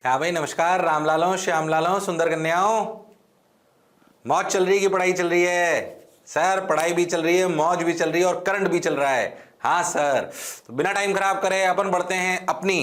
हाँ भाई नमस्कार। रामलालों, श्यामलालों, सुंदर कन्याओं, मौज चल रही है कि पढ़ाई चल रही है? सर पढ़ाई भी चल रही है, मौज भी चल रही है और करंट भी चल रहा है। हाँ सर, तो बिना टाइम खराब करे अपन बढ़ते हैं अपनी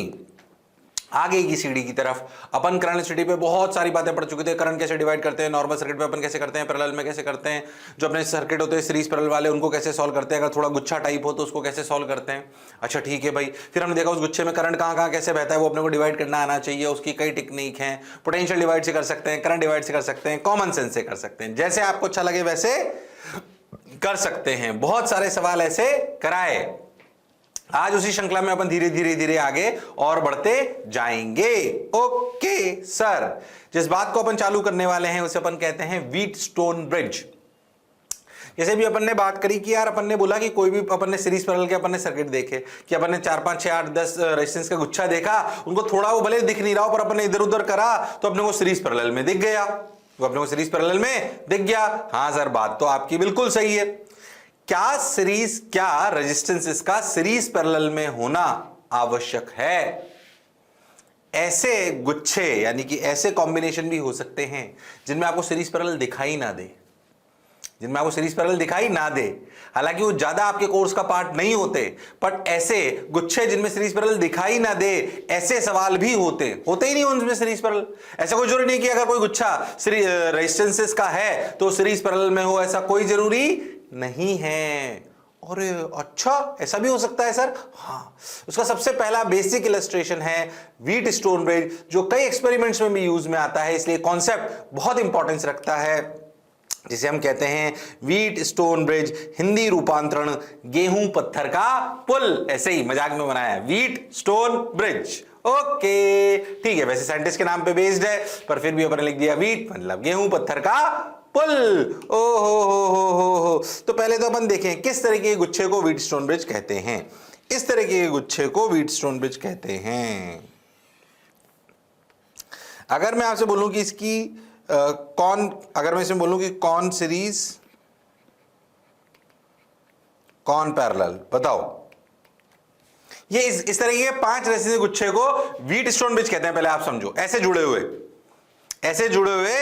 आगे की सीढ़ी की तरफ। अपन करंट स्टडी पे बहुत सारी बातें पढ़ चुके थे। करंट कैसे डिवाइड करते हैं, नॉर्मल सर्किट पे अपन कैसे करते हैं, पैरेलल में कैसे करते हैं, जो अपने सर्किट होते हैं सीरीज पैरेलल वाले उनको कैसे सॉल्व करते हैं, अगर थोड़ा गुच्छा टाइप हो तो उसको कैसे सॉल्व करते हैं। अच्छा ठीक है भाई। फिर हमने देखा उस गुच्छे में करंट कहाँ कहाँ कैसे बहता है वो अपने को डिवाइड करना आना चाहिए। उसकी कई टेक्निक है। पोटेंशियल डिवाइड से कर सकते हैं, करंट डिवाइड से कर सकते हैं, कॉमन सेंस से कर सकते हैं, जैसे आपको अच्छा लगे वैसे कर सकते हैं। बहुत सारे सवाल ऐसे कराए। आज उसी श्रृंखला में अपन धीरे धीरे धीरे आगे और बढ़ते जाएंगे। ओके सर, जिस बात को अपन चालू करने वाले हैं उसे अपन कहते हैं व्हीटस्टोन ब्रिज। जैसे भी अपन ने बात करी कि यार अपन ने बोला कि कोई भी अपन ने सीरीज पैरेलल के अपन ने सर्किट देखे कि अपन ने 4 5 6 8 10 रेजिस्टेंस का गुच्छा देखा, उनको थोड़ा वो भले दिख नहीं रहा हो पर अपन ने इधर उधर करा तो अपने को सीरीज पैरेलल में दिख गया, वो अपने को सीरीज पैरेलल में दिख गया। हाँ सर, बात तो आपकी बिल्कुल सही है। क्या रेजिस्टेंस इसका सीरीज पैरेलल में होना आवश्यक है? ऐसे गुच्छे यानी कि ऐसे कॉम्बिनेशन भी हो सकते हैं जिनमें आपको सीरीज पैरेलल दिखाई ना दे, जिनमें आपको सीरीज पैरेलल दिखाई ना दे। हालांकि वो ज्यादा आपके कोर्स का पार्ट नहीं होते, बट ऐसे गुच्छे जिनमें सीरीज पैरेलल दिखाई ना दे, ऐसे सवाल भी होते ही नहीं उनमें सीरीज पैरेलल। ऐसा कोई जरूरी नहीं कि अगर कोई गुच्छा रेजिस्टेंसेस का है तो सीरीज पैरेलल में हो, ऐसा कोई जरूरी नहीं है। और अच्छा, ऐसा भी हो सकता है सर? हाँ, उसका सबसे पहला बेसिक इलस्ट्रेशन है व्हीटस्टोन ब्रिज, जो कई एक्सपेरिमेंट्स में भी यूज में आता है, इसलिए कॉन्सेप्ट बहुत इंपॉर्टेंस रखता है, जिसे हम कहते हैं व्हीटस्टोन ब्रिज। हिंदी रूपांतरण गेहूं पत्थर का पुल, ऐसे ही मजाक में बनाया है, व्हीटस्टोन ब्रिज। ओके ठीक है, वैसे साइंटिस्ट के नाम पे बेस्ड है पर फिर भी अपन ने लिख दिया व्हीट मतलब गेहूं पत्थर का पुल। ओ हो। तो पहले तो अपन देखें किस तरीके के गुच्छे को व्हीटस्टोन ब्रिज कहते हैं। इस तरीके के गुच्छे को व्हीटस्टोन ब्रिज कहते हैं। अगर मैं आपसे बोलूं कि इसकी अगर मैं इसमें बोलूं कि कौन सीरीज कौन पैरेलल, बताओ। ये इस तरीके के 5 रेसिस्टिव गुच्छे को व्हीटस्टोन ब्रिज कहते हैं। पहले आप समझो, ऐसे जुड़े हुए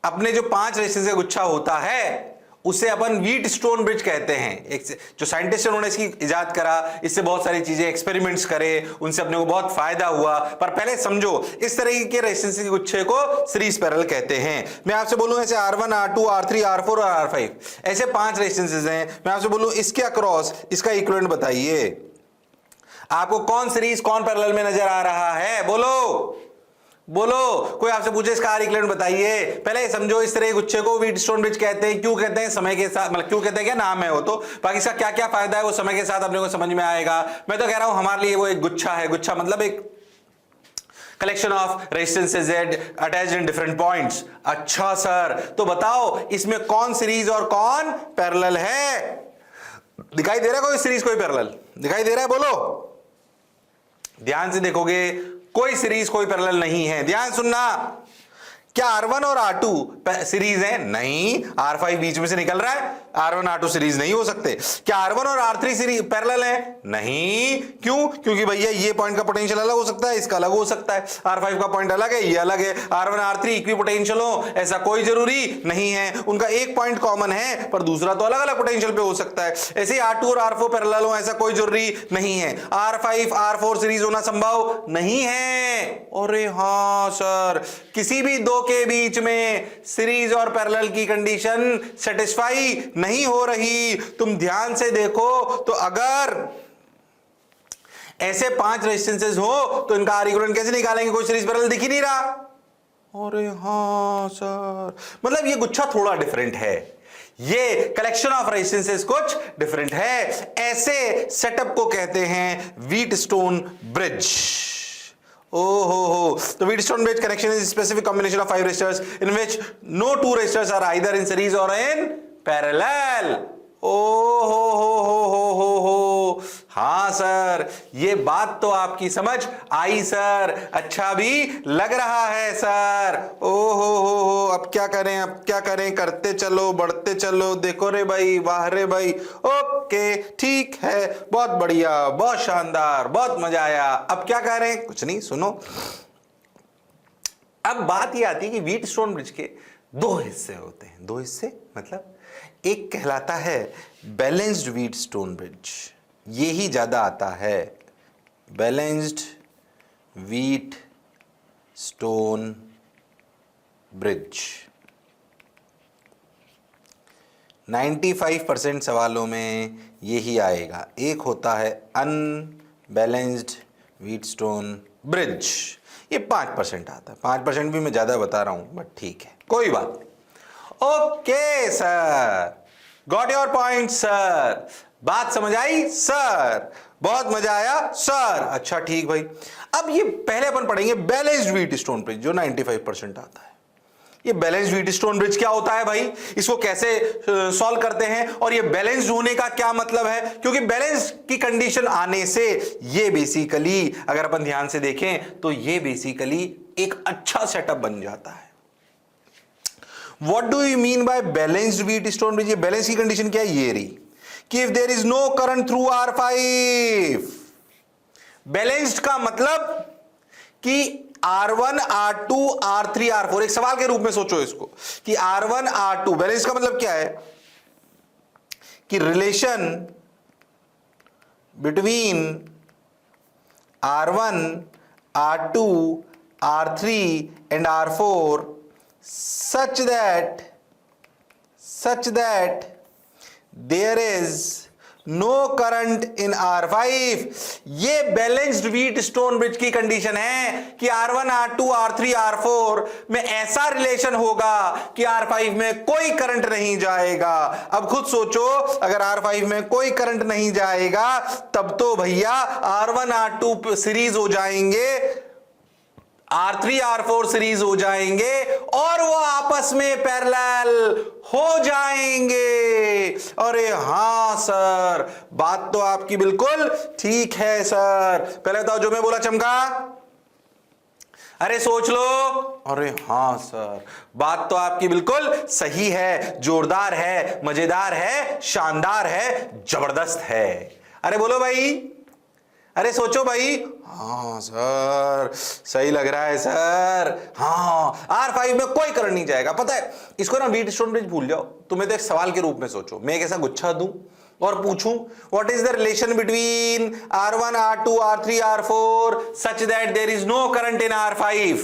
अपने जो 5 रेसिस्टेंस का गुच्छा होता है उसे अपन व्हीटस्टोन ब्रिज कहते हैं। एक जो साइंटिस्ट उन्होंने इसकी इजाद करा, इससे बहुत सारी चीजें एक्सपेरिमेंट्स करे, उनसे अपने को बहुत फायदा हुआ। पर पहले समझो, इस तरह के रेजिस्टेंस के गुच्छे को सीरीज पैरेलल कहते हैं। मैं आपसे बोलूं ऐसे R1 R2 R3 R4 और R5 ऐसे 5 रेजिस्टेंसेस हैं। मैं आपसे बोलूं इसके अक्रॉस इसका इक्विवेलेंट बताइए, आपको कौन सीरीज कौन पैरेलल में नजर आ रहा है? बोलो। कोई आपसे पूछे इसका इक्विवेलेंट बताइए। पहले समझो, इस तरह के गुच्छे को व्हीटस्टोन ब्रिज कहते हैं। क्यों कहते हैं? समय के साथ, मतलब क्यों कहते हैं, क्या नाम है वो, तो बाकी इसका क्या क्या फायदा है वो समय के साथ अपने को समझ में आएगा। मैं तो कह रहा हूं हमारे लिए वो एक गुच्छा है। गुच्छा मतलब एक collection of resistances attached in different points. अच्छा सर, तो बताओ इसमें कौन सीरीज और कौन पैरेलल है? दिखाई दे रहा है कोई सीरीज कोई पैरेलल? दिखाई दे रहा है? बोलो। ध्यान से देखोगे, कोई सीरीज कोई पैरेलल नहीं है। ध्यान सुनना, क्या R1 और R2 सीरीज है? नहीं। R5 बीच में से निकल रहा है, R1 R2 सीरीज नहीं हो सकते। क्या R1 और R3 सीरीज पैरेलल है? नहीं। क्यों? क्योंकि भैया ये पॉइंट का पोटेंशियल अलग हो सकता है, इसका अलग हो सकता है। R5 का पॉइंट अलग है, ये अलग है। R1 R3 इक्विपोटेंशियल हो, ऐसा कोई जरूरी नहीं है। उनका एक पॉइंट कॉमन है पर दूसरा तो अलग अलग पोटेंशियल पे हो सकता है। ऐसे ही R2 और R4 पैरेलल हो, ऐसा कोई जरूरी नहीं है। R5 R4 सीरीज होना संभव नहीं है। अरे हाँ सर, किसी भी दो के बीच में सीरीज और पैरेलल की कंडीशन सेटिस्फाई नहीं हो रही। तुम ध्यान से देखो तो अगर ऐसे 5 रेजिस्टेंसेस हो तो इनका R इक्विवेलेंट कैसे निकालेंगे? कोई सीरीज पैरेलल दिख ही नहीं रहा। अरे हाँ सर, मतलब ये गुच्छा थोड़ा डिफरेंट है, ये कलेक्शन ऑफ रेजिस्टेंसेस कुछ डिफरेंट है। ऐसे सेटअप को कहते हैं Wheatstone bridge. Oh, the Wheatstone Bridge connection is a specific combination of 5 resistors in which no 2 resistors are either in series or in parallel. हो। हाँ सर, ये बात तो आपकी समझ आई सर। अच्छा भी लग रहा है सर। हो। अब क्या करें, करते चलो, बढ़ते चलो। देखो रे भाई, वाह रे भाई। ओके ठीक है, बहुत बढ़िया, बहुत शानदार, बहुत मजा आया। अब क्या करें? कुछ नहीं, सुनो। अब बात यह आती है कि व्हीटस्टोन ब्रिज के दो हिस्से होते हैं। दो हिस्से मतलब एक कहलाता है बैलेंस्ड व्हीटस्टोन ब्रिज, ये ही ज्यादा आता है, बैलेंस्ड व्हीटस्टोन ब्रिज। 95% सवालों में यही आएगा। एक होता है अनबैलेंस्ड व्हीटस्टोन ब्रिज, ये 5% आता है। 5% भी मैं ज्यादा बता रहा हूं, बट ठीक है, कोई बात नहीं। Okay sir, got your point sir, बात समझ आई सर, बहुत मजा आया सर। अच्छा ठीक भाई, अब ये पहले अपन पढ़ेंगे बैलेंस्ड व्हीटस्टोन ब्रिज जो 95% आता है। ये बैलेंस्ड व्हीटस्टोन ब्रिज क्या होता है भाई, इसको कैसे सॉल्व करते हैं, और ये बैलेंस्ड होने का क्या मतलब है, क्योंकि बैलेंस की कंडीशन आने से ये बेसिकली अगर अपन ध्यान से देखें तो ये बेसिकली एक अच्छा सेटअप बन जाता है। What do you mean by balanced Wheatstone bridge? ये बैलेंस की कंडीशन क्या है, ये रही कि if there is no current through R5, balanced का मतलब कि R1 R2 R3 R4, एक सवाल के रूप में सोचो इसको कि R1 R2, बैलेंस का मतलब क्या है कि relation between R1 R2 R3 and R4 such that there is no current in R5। ये बैलेंस्ड व्हीटस्टोन ब्रिज की कंडीशन है कि R1 R2 R3 R4 में ऐसा रिलेशन होगा कि R5 में कोई करंट नहीं जाएगा। अब खुद सोचो, अगर R5 में कोई करंट नहीं जाएगा तब तो भैया R1 R2 सीरीज हो जाएंगे, R3 R4 सीरीज हो जाएंगे और वो आपस में पैरेलल हो जाएंगे। अरे हां सर, बात तो आपकी बिल्कुल ठीक है सर। पहले बताओ जो मैं बोला चमका, अरे सोच लो। अरे हां सर, बात तो आपकी बिल्कुल सही है, जोरदार है, मजेदार है, शानदार है, जबरदस्त है। अरे बोलो भाई, अरे सोचो भाई। हाँ सर, सही लग रहा है सर। हाँ, R5 में कोई करंट नहीं जाएगा। पता है, इसको ना व्हीटस्टोन ब्रिज भूल जाओ, तुम्हें तो एक सवाल के रूप में सोचो, मैं एक ऐसा गुच्छा दूं और पूछूं what is the relation between R1 R2 R3 R4 such that there is no current in R5।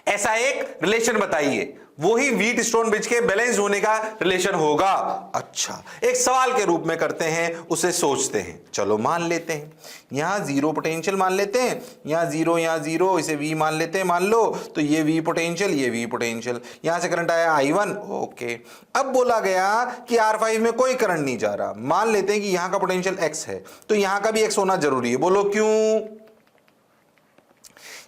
ऐसा एक रिलेशन बताइए, वो ही व्हीटस्टोन ब्रिज के बैलेंस होने का रिलेशन होगा। अच्छा, एक सवाल के रूप में करते हैं, उसे सोचते हैं। चलो मान लेते हैं, यहां जीरो पोटेंशियल मान लेते हैं, यहां जीरो, इसे V मान लेते हैं। मान लो तो ये V पोटेंशियल, ये V पोटेंशियल, यहां से करंट आया I1। ओके, अब बोला गया कि R5 में कोई करंट नहीं जा रहा। मान लेते हैं कि यहां का पोटेंशियल X है, तो यहां का भी X होना जरूरी है। बोलो क्यों?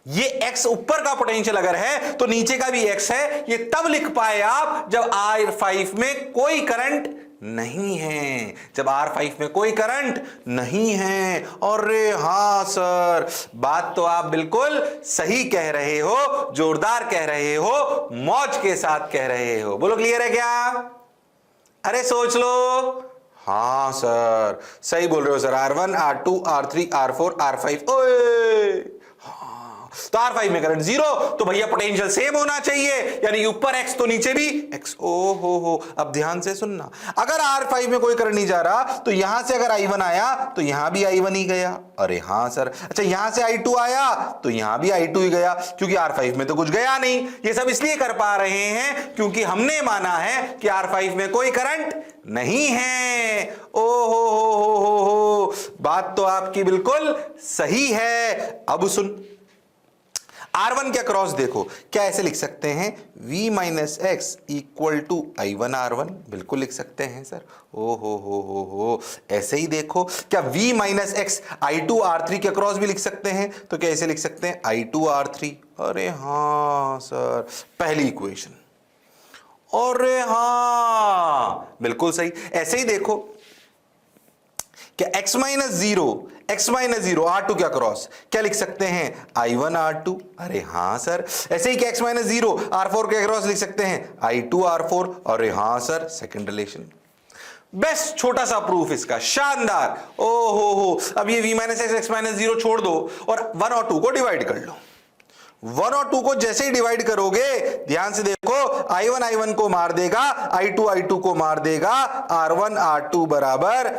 ये X ऊपर का पोटेंशियल अगर है तो नीचे का भी X है। ये तब लिख पाए आप जब R5 में कोई करंट नहीं है, जब R5 में कोई करंट नहीं है। अरे हां सर, बात तो आप बिल्कुल सही कह रहे हो, जोरदार कह रहे हो, मौज के साथ कह रहे हो। बोलो क्लियर है क्या? अरे सोच लो। हां सर, सही बोल रहे हो sir. R1 R2 R3 R4 R5, ओए तो R5 में करंट जीरो, तो भैया पोटेंशियल सेम होना चाहिए, यानी ऊपर X तो नीचे भी X। ओ हो, अब ध्यान से सुनना, अगर R5 में कोई करंट नहीं जा रहा तो यहां से अगर I1 आया तो यहां भी I1 ही गया। अरे हां सर। अच्छा, यहां से I2 आया तो यहां भी I2 ही गया, क्योंकि R5 में तो कुछ गया नहीं। ये सब इसलिए कर पा रहे हैं क्योंकि हमने माना है कि R5 में कोई करंट नहीं है। ओ हो, बात तो आपकी बिल्कुल सही है। अब सुन, R1 के अक्रॉस देखो, क्या ऐसे लिख सकते हैं V minus X equal to I1 R1? बिल्कुल लिख सकते हैं सर। ओ हो, ऐसे ही देखो, क्या V minus x I2 R3 के अक्रॉस भी लिख सकते हैं? तो क्या ऐसे लिख सकते हैं I2 R3? अरे हाँ सर, पहली इक्वेशन। अरे हाँ, बिल्कुल सही। ऐसे ही देखो, क्या x माइनस जीरो R2 के अक्रॉस क्या लिख सकते हैं I1 R2? अरे हां सर। ऐसे ही क्या x माइनस जीरो R4 के अक्रॉस लिख सकते हैं I2 R4? अरे हां सर, सेकंड रिलेशन। बेस्ट छोटा सा प्रूफ इसका, शानदार। ओ हो, अब ये V minus x minus zero छोड़ दो और 1 और 2 को डिवाइड कर लो। 1 और 2 को जैसे ही डिवाइड करोगे, ध्यान से देखो, I1 I1 को मार देगा, I2 I2 को मार देगा, R1 R2 बराबर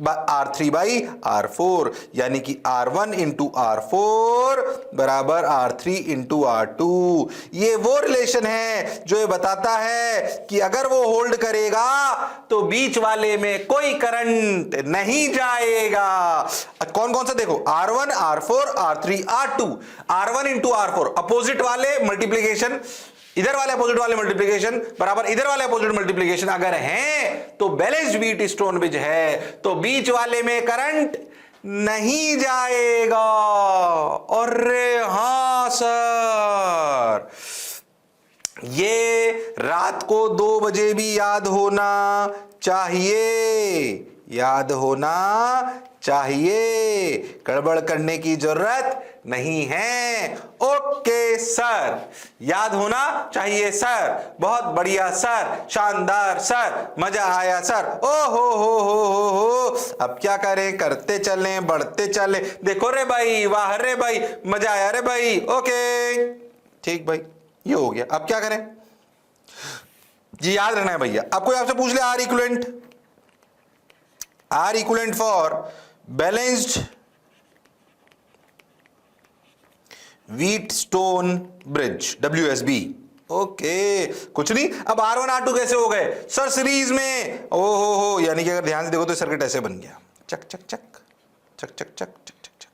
R3 बाई R4, यानी कि R1 इंटू R4 बराबर R3 इंटू R2। ये वो रिलेशन है जो ये बताता है कि अगर वो होल्ड करेगा तो बीच वाले में कोई करंट नहीं जाएगा। कौन कौन सा देखो, R1 R4 R3 R2, R1 into R4 opposite वाले मल्टीप्लीकेशन, इधर वाले अपोजिट वाले मल्टीप्लिकेशन बराबर इधर वाले अपोजिट मल्टीप्लिकेशन अगर हैं तो बैलेंस्ड व्हीटस्टोन ब्रिज है, तो बीच वाले में करंट नहीं जाएगा। अरे हां सर, ये रात को 2 बजे भी याद होना चाहिए, याद होना चाहिए, गड़बड़ करने की जरूरत नहीं है। ओके सर, याद होना चाहिए सर, बहुत बढ़िया सर, शानदार सर, मजा आया सर, ओ हो। अब क्या करें, करते चलें, बढ़ते चलें। देखो रे भाई, वाह रे भाई, मजा आया रे भाई। ओके ठीक भाई, ये हो गया। अब क्या करें जी, याद रखना है भैया। अब कोई आपसे पूछ ले R equivalent for balanced Wheatstone bridge WSB। Okay, कुछ नहीं। अब R1 R2 कैसे हो गए सर, सीरीज में। ओहो, यानी कि अगर ध्यान से देखो तो सर्किट ऐसे बन गया, चक चक चक चक चक चक चक चक चक।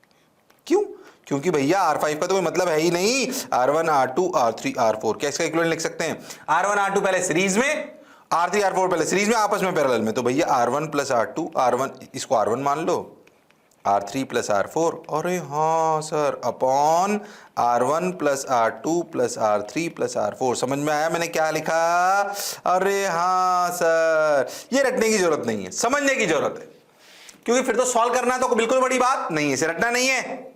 क्यों? क्योंकि भैया R5 का तो कोई मतलब है ही नहीं। R1 R2 R3 R4 क्या इसका इक्विवेलेंट लिख सकते हैं? R1 R2 पहले सीरीज में, R3 R4 पहले सीरीज में, आपस में पैरेलल में। तो भैया R1 प्लस R2, R1 इसको R1 मान लो, R3 प्लस R4, अरे हाँ sir, upon R1 plus R2 plus R3 plus R4। समझ में आया मैंने क्या लिखा? अरे हाँ सर, ये रटने की जरूरत नहीं है, समझने की जरूरत है, क्योंकि फिर तो सॉल्व करना तो बिल्कुल बड़ी बात नहीं है, इसे रटना नहीं है,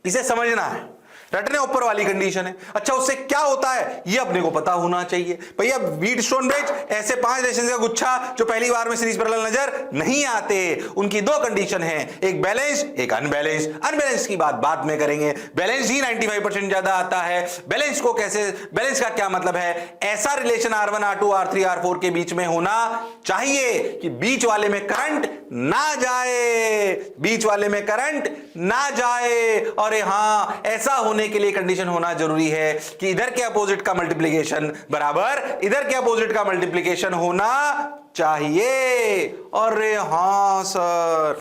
इसे समझना है। रटने ऊपर वाली कंडीशन है। अच्छा, उससे क्या होता है ये अपने को पता होना चाहिए। भैया व्हीटस्टोन ब्रिज ऐसे 5 रेशंस का गुच्छा जो पहली बार में सीरीज पैरेलल नजर नहीं आते, उनकी 2 कंडीशन है, एक बैलेंस्ड एक अनबैलेंस्ड। अनबैलेंस्ड की बात बाद में करेंगे, बैलेंस्ड ही 95% ज्यादा आता है। बैलेंस को कैसे, बैलेंस का क्या मतलब है? ऐसा relation R1 R2 R3 R4 के बीच में होना चाहिए कि बीच वाले में करंट ना जाए, बीच वाले में करंट ना जाए। और हां, ऐसा होने के लिए कंडीशन होना जरूरी है कि इधर के अपोजिट का मल्टीप्लिकेशन बराबर इधर के अपोजिट का मल्टीप्लिकेशन होना चाहिए। अरे हां सर,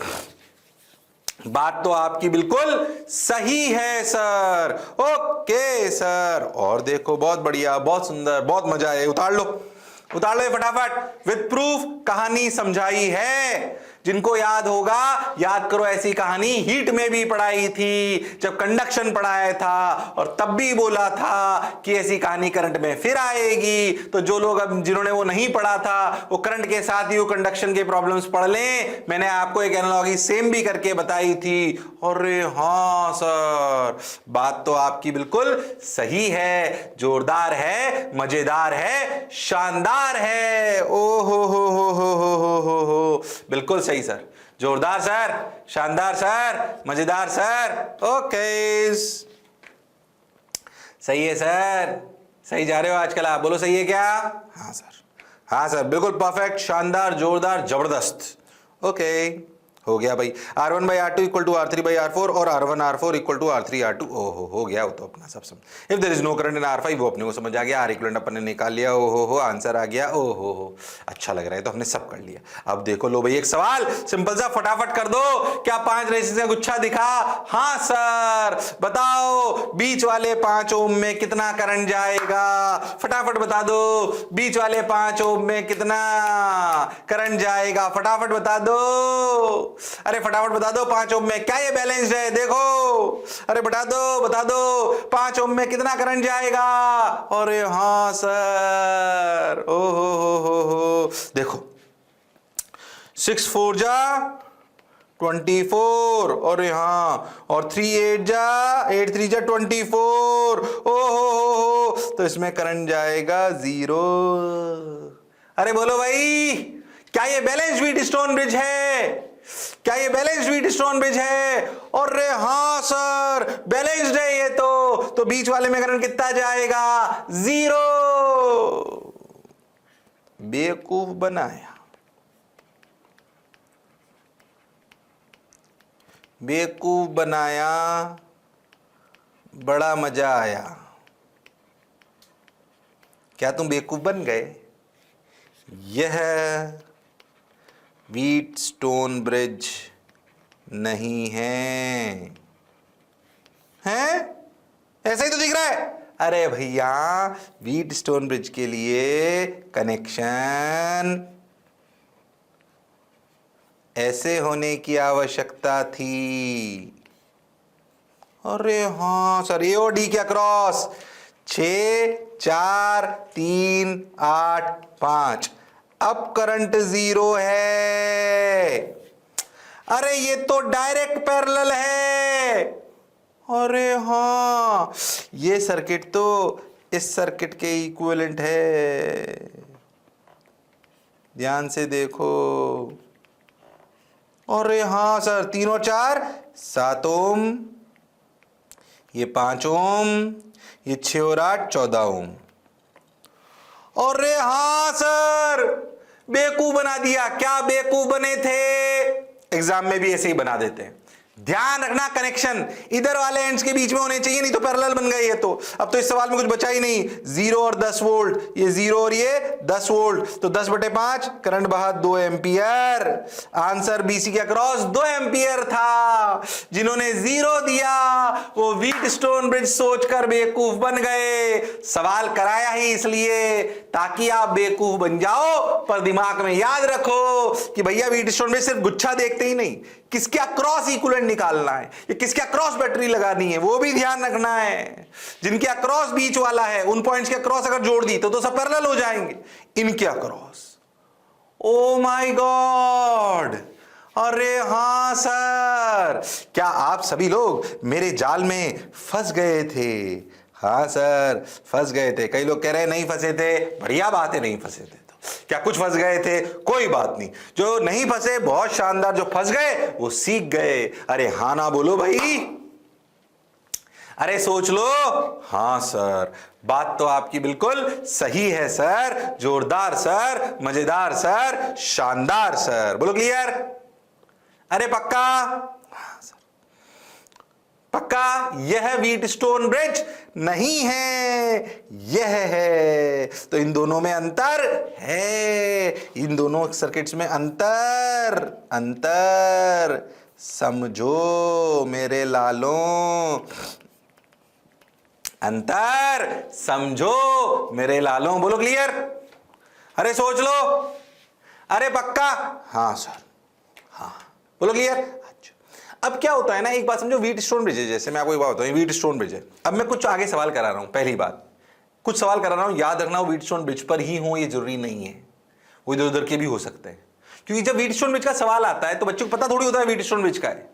बात तो आपकी बिल्कुल सही है सर। ओके सर, और देखो, बहुत बढ़िया, बहुत सुंदर, बहुत मजा आया। उतार लो ये फटाफट, विद प्रूफ कहानी समझाई है। जिनको याद होगा, याद करो, ऐसी कहानी हीट में भी पढ़ाई थी जब कंडक्शन पढ़ाया था, और तब भी बोला था कि ऐसी कहानी करंट में फिर आएगी। तो जो लोग अब जिन्होंने वो नहीं पढ़ा था, वो करंट के साथ ही वो कंडक्शन के प्रॉब्लम्स पढ़ लें। मैंने आपको एक एनालॉजी सेम भी करके बताई थी। अरे हाँ सर, बात तो आपकी बिल्कुल सही है, जोरदार है, मजेदार है, शानदार है। ओ हो, बिल्कुल सही सर, जोरदार सर, शानदार सर, मजेदार सर। ओके, सही है सर, सही जा रहे हो आजकल आप, बोलो सही है क्या? हाँ सर, हाँ सर, बिल्कुल परफेक्ट, शानदार, जोरदार, जबरदस्त। ओके, हो गया भाई। R1 by R2 equal to R3 by R4 और R1 R4 equal to R3 R2। ओहो, हो गया वो तो अपना सब समझ। If there is no current in R5, वो अपने को समझ आ गया। R इक्विवेलेंट अपन ने निकाल लिया। ओहो हो, आंसर आ गया। ओहो हो, अच्छा लग रहा है, तो हमने सब कर लिया। अब देखो, लो भाई, एक सवाल सिंपल सा फटाफट कर दो। क्या 5 रेसिस्टेंस का गुच्छा दिखा? हाँ सर, बताओ बीच वाले 5 ओम में कितना करंट जाएगा? फटाफट बता दो, बीच वाले 5 ओम में कितना करंट जाएगा? फटाफट बता दो, अरे फटाफट बता दो। 5 ओम में क्या ये बैलेंस्ड है? देखो, अरे बता दो 5 ओम में कितना करंट जाएगा? अरे हाँ सर, ओहो, देखो 6 4 जा 24, और हाँ, और 3 8 जा 8 3 जा 24। ओहो, तो इसमें करंट जाएगा 0। अरे बोलो भाई, क्या ये बैलेंस्ड व्हीटस्टोन ब्रिज है? क्या ये बैलेंस्ड व्हीटस्टोन ब्रिज है? और रे हाँ सर बैलेंस्ड है ये तो बीच वाले में करंट कितना जाएगा? 0। बेवकूफ बनाया, बेवकूफ बनाया, बड़ा मजा आया। क्या तुम बेवकूफ बन गए? यह व्हीटस्टोन ब्रिज नहीं है। हैं? ऐसा ही तो दिख रहा है। अरे भैया व्हीटस्टोन ब्रिज के लिए कनेक्शन ऐसे होने की आवश्यकता थी। अरे हाँ सर, ए और डी के अक्रॉस 6 4 3 8 5 अब करंट 0 है। अरे ये तो डायरेक्ट पैरेलल है। अरे हाँ ये सर्किट तो इस सर्किट के इक्विवेलेंट है। ध्यान से देखो। अरे हाँ सर 3 और 4 7 ओम, ये 5 ओम, ये 6 और 8 14 ओम। अरे हाँ सर बेवकूफ बना दिया। क्या बेवकूफ बने थे? एग्जाम में भी ऐसे ही बना देते हैं। ध्यान रखना कनेक्शन इधर वाले एंड्स के बीच में होने चाहिए, नहीं तो पैरेलल बन गए ये तो। अब तो इस सवाल में कुछ बचा ही नहीं। 0 और 10 वोल्ट, ये 0 और ये 10 वोल्ट, तो 10/5 करंट बहा 2 एम्पियर। आंसर बीसी के अक्रॉस 2 एम्पियर था। जिन्होंने 0 दिया वो व्हीटस्टोन ब्रिज सोचकर बेवकूफ बन गए। सवाल कराया ही इसलिए ताकि आप बेवकूफ बन जाओ, पर दिमाग में याद रखो कि भैया व्हीटस्टोन ब्रिज सिर्फ गुच्छा देखते ही नहीं, किसके अक्रॉस इक्विवेलेंट निकालना है, ये किसके अक्रॉस बैटरी लगानी है वो भी ध्यान रखना है। जिनके अक्रॉस बीच वाला है उन पॉइंट्स के अक्रॉस अगर जोड़ दी तो सब पैरेलल हो जाएंगे। इनके अक्रॉस, ओ माय गॉड, अरे हाँ सर, क्या आप सभी लोग मेरे जाल में फंस गए थे? हाँ सर फंस गए थे। कई लोग कह रहे हैं नहीं फंसे थे। बढ़िया बात है, नहीं फंसे थे। क्या कुछ फंस गए थे? कोई बात नहीं। जो नहीं फंसे बहुत शानदार, जो फंस गए वो सीख गए। अरे हाँ ना बोलो भाई, अरे सोच लो। हाँ सर बात तो आपकी बिल्कुल सही है सर। जोरदार सर, मजेदार सर, शानदार सर। बोलो क्लियर? अरे पक्का? हाँ सर पक्का। यह व्हीटस्टोन ब्रिज नहीं है, यह है। तो इन दोनों में अंतर है, इन दोनों सर्किट्स में अंतर समझो मेरे लालों, अंतर समझो मेरे लालों। बोलो क्लियर? अरे सोच लो। अरे पक्का? हाँ सर हाँ। बोलो क्लियर? अब क्या होता है ना, एक बात समझो, व्हीटस्टोन ब्रिज है, जैसे मैं आपको एक बात बताऊं, व्हीटस्टोन ब्रिज है। अब मैं कुछ आगे सवाल करा रहा हूं। पहली बात, कुछ सवाल करा रहा हूं, याद रखना वो व्हीटस्टोन ब्रिज पर ही हो, ये जरूरी नहीं है, वो इधर उधर के भी हो सकते हैं। क्योंकि जब व्हीटस्टोन ब्रिज का सवाल आता है तो बच्चों को पता थोड़ी होता है व्हीटस्टोन ब्रिज का है।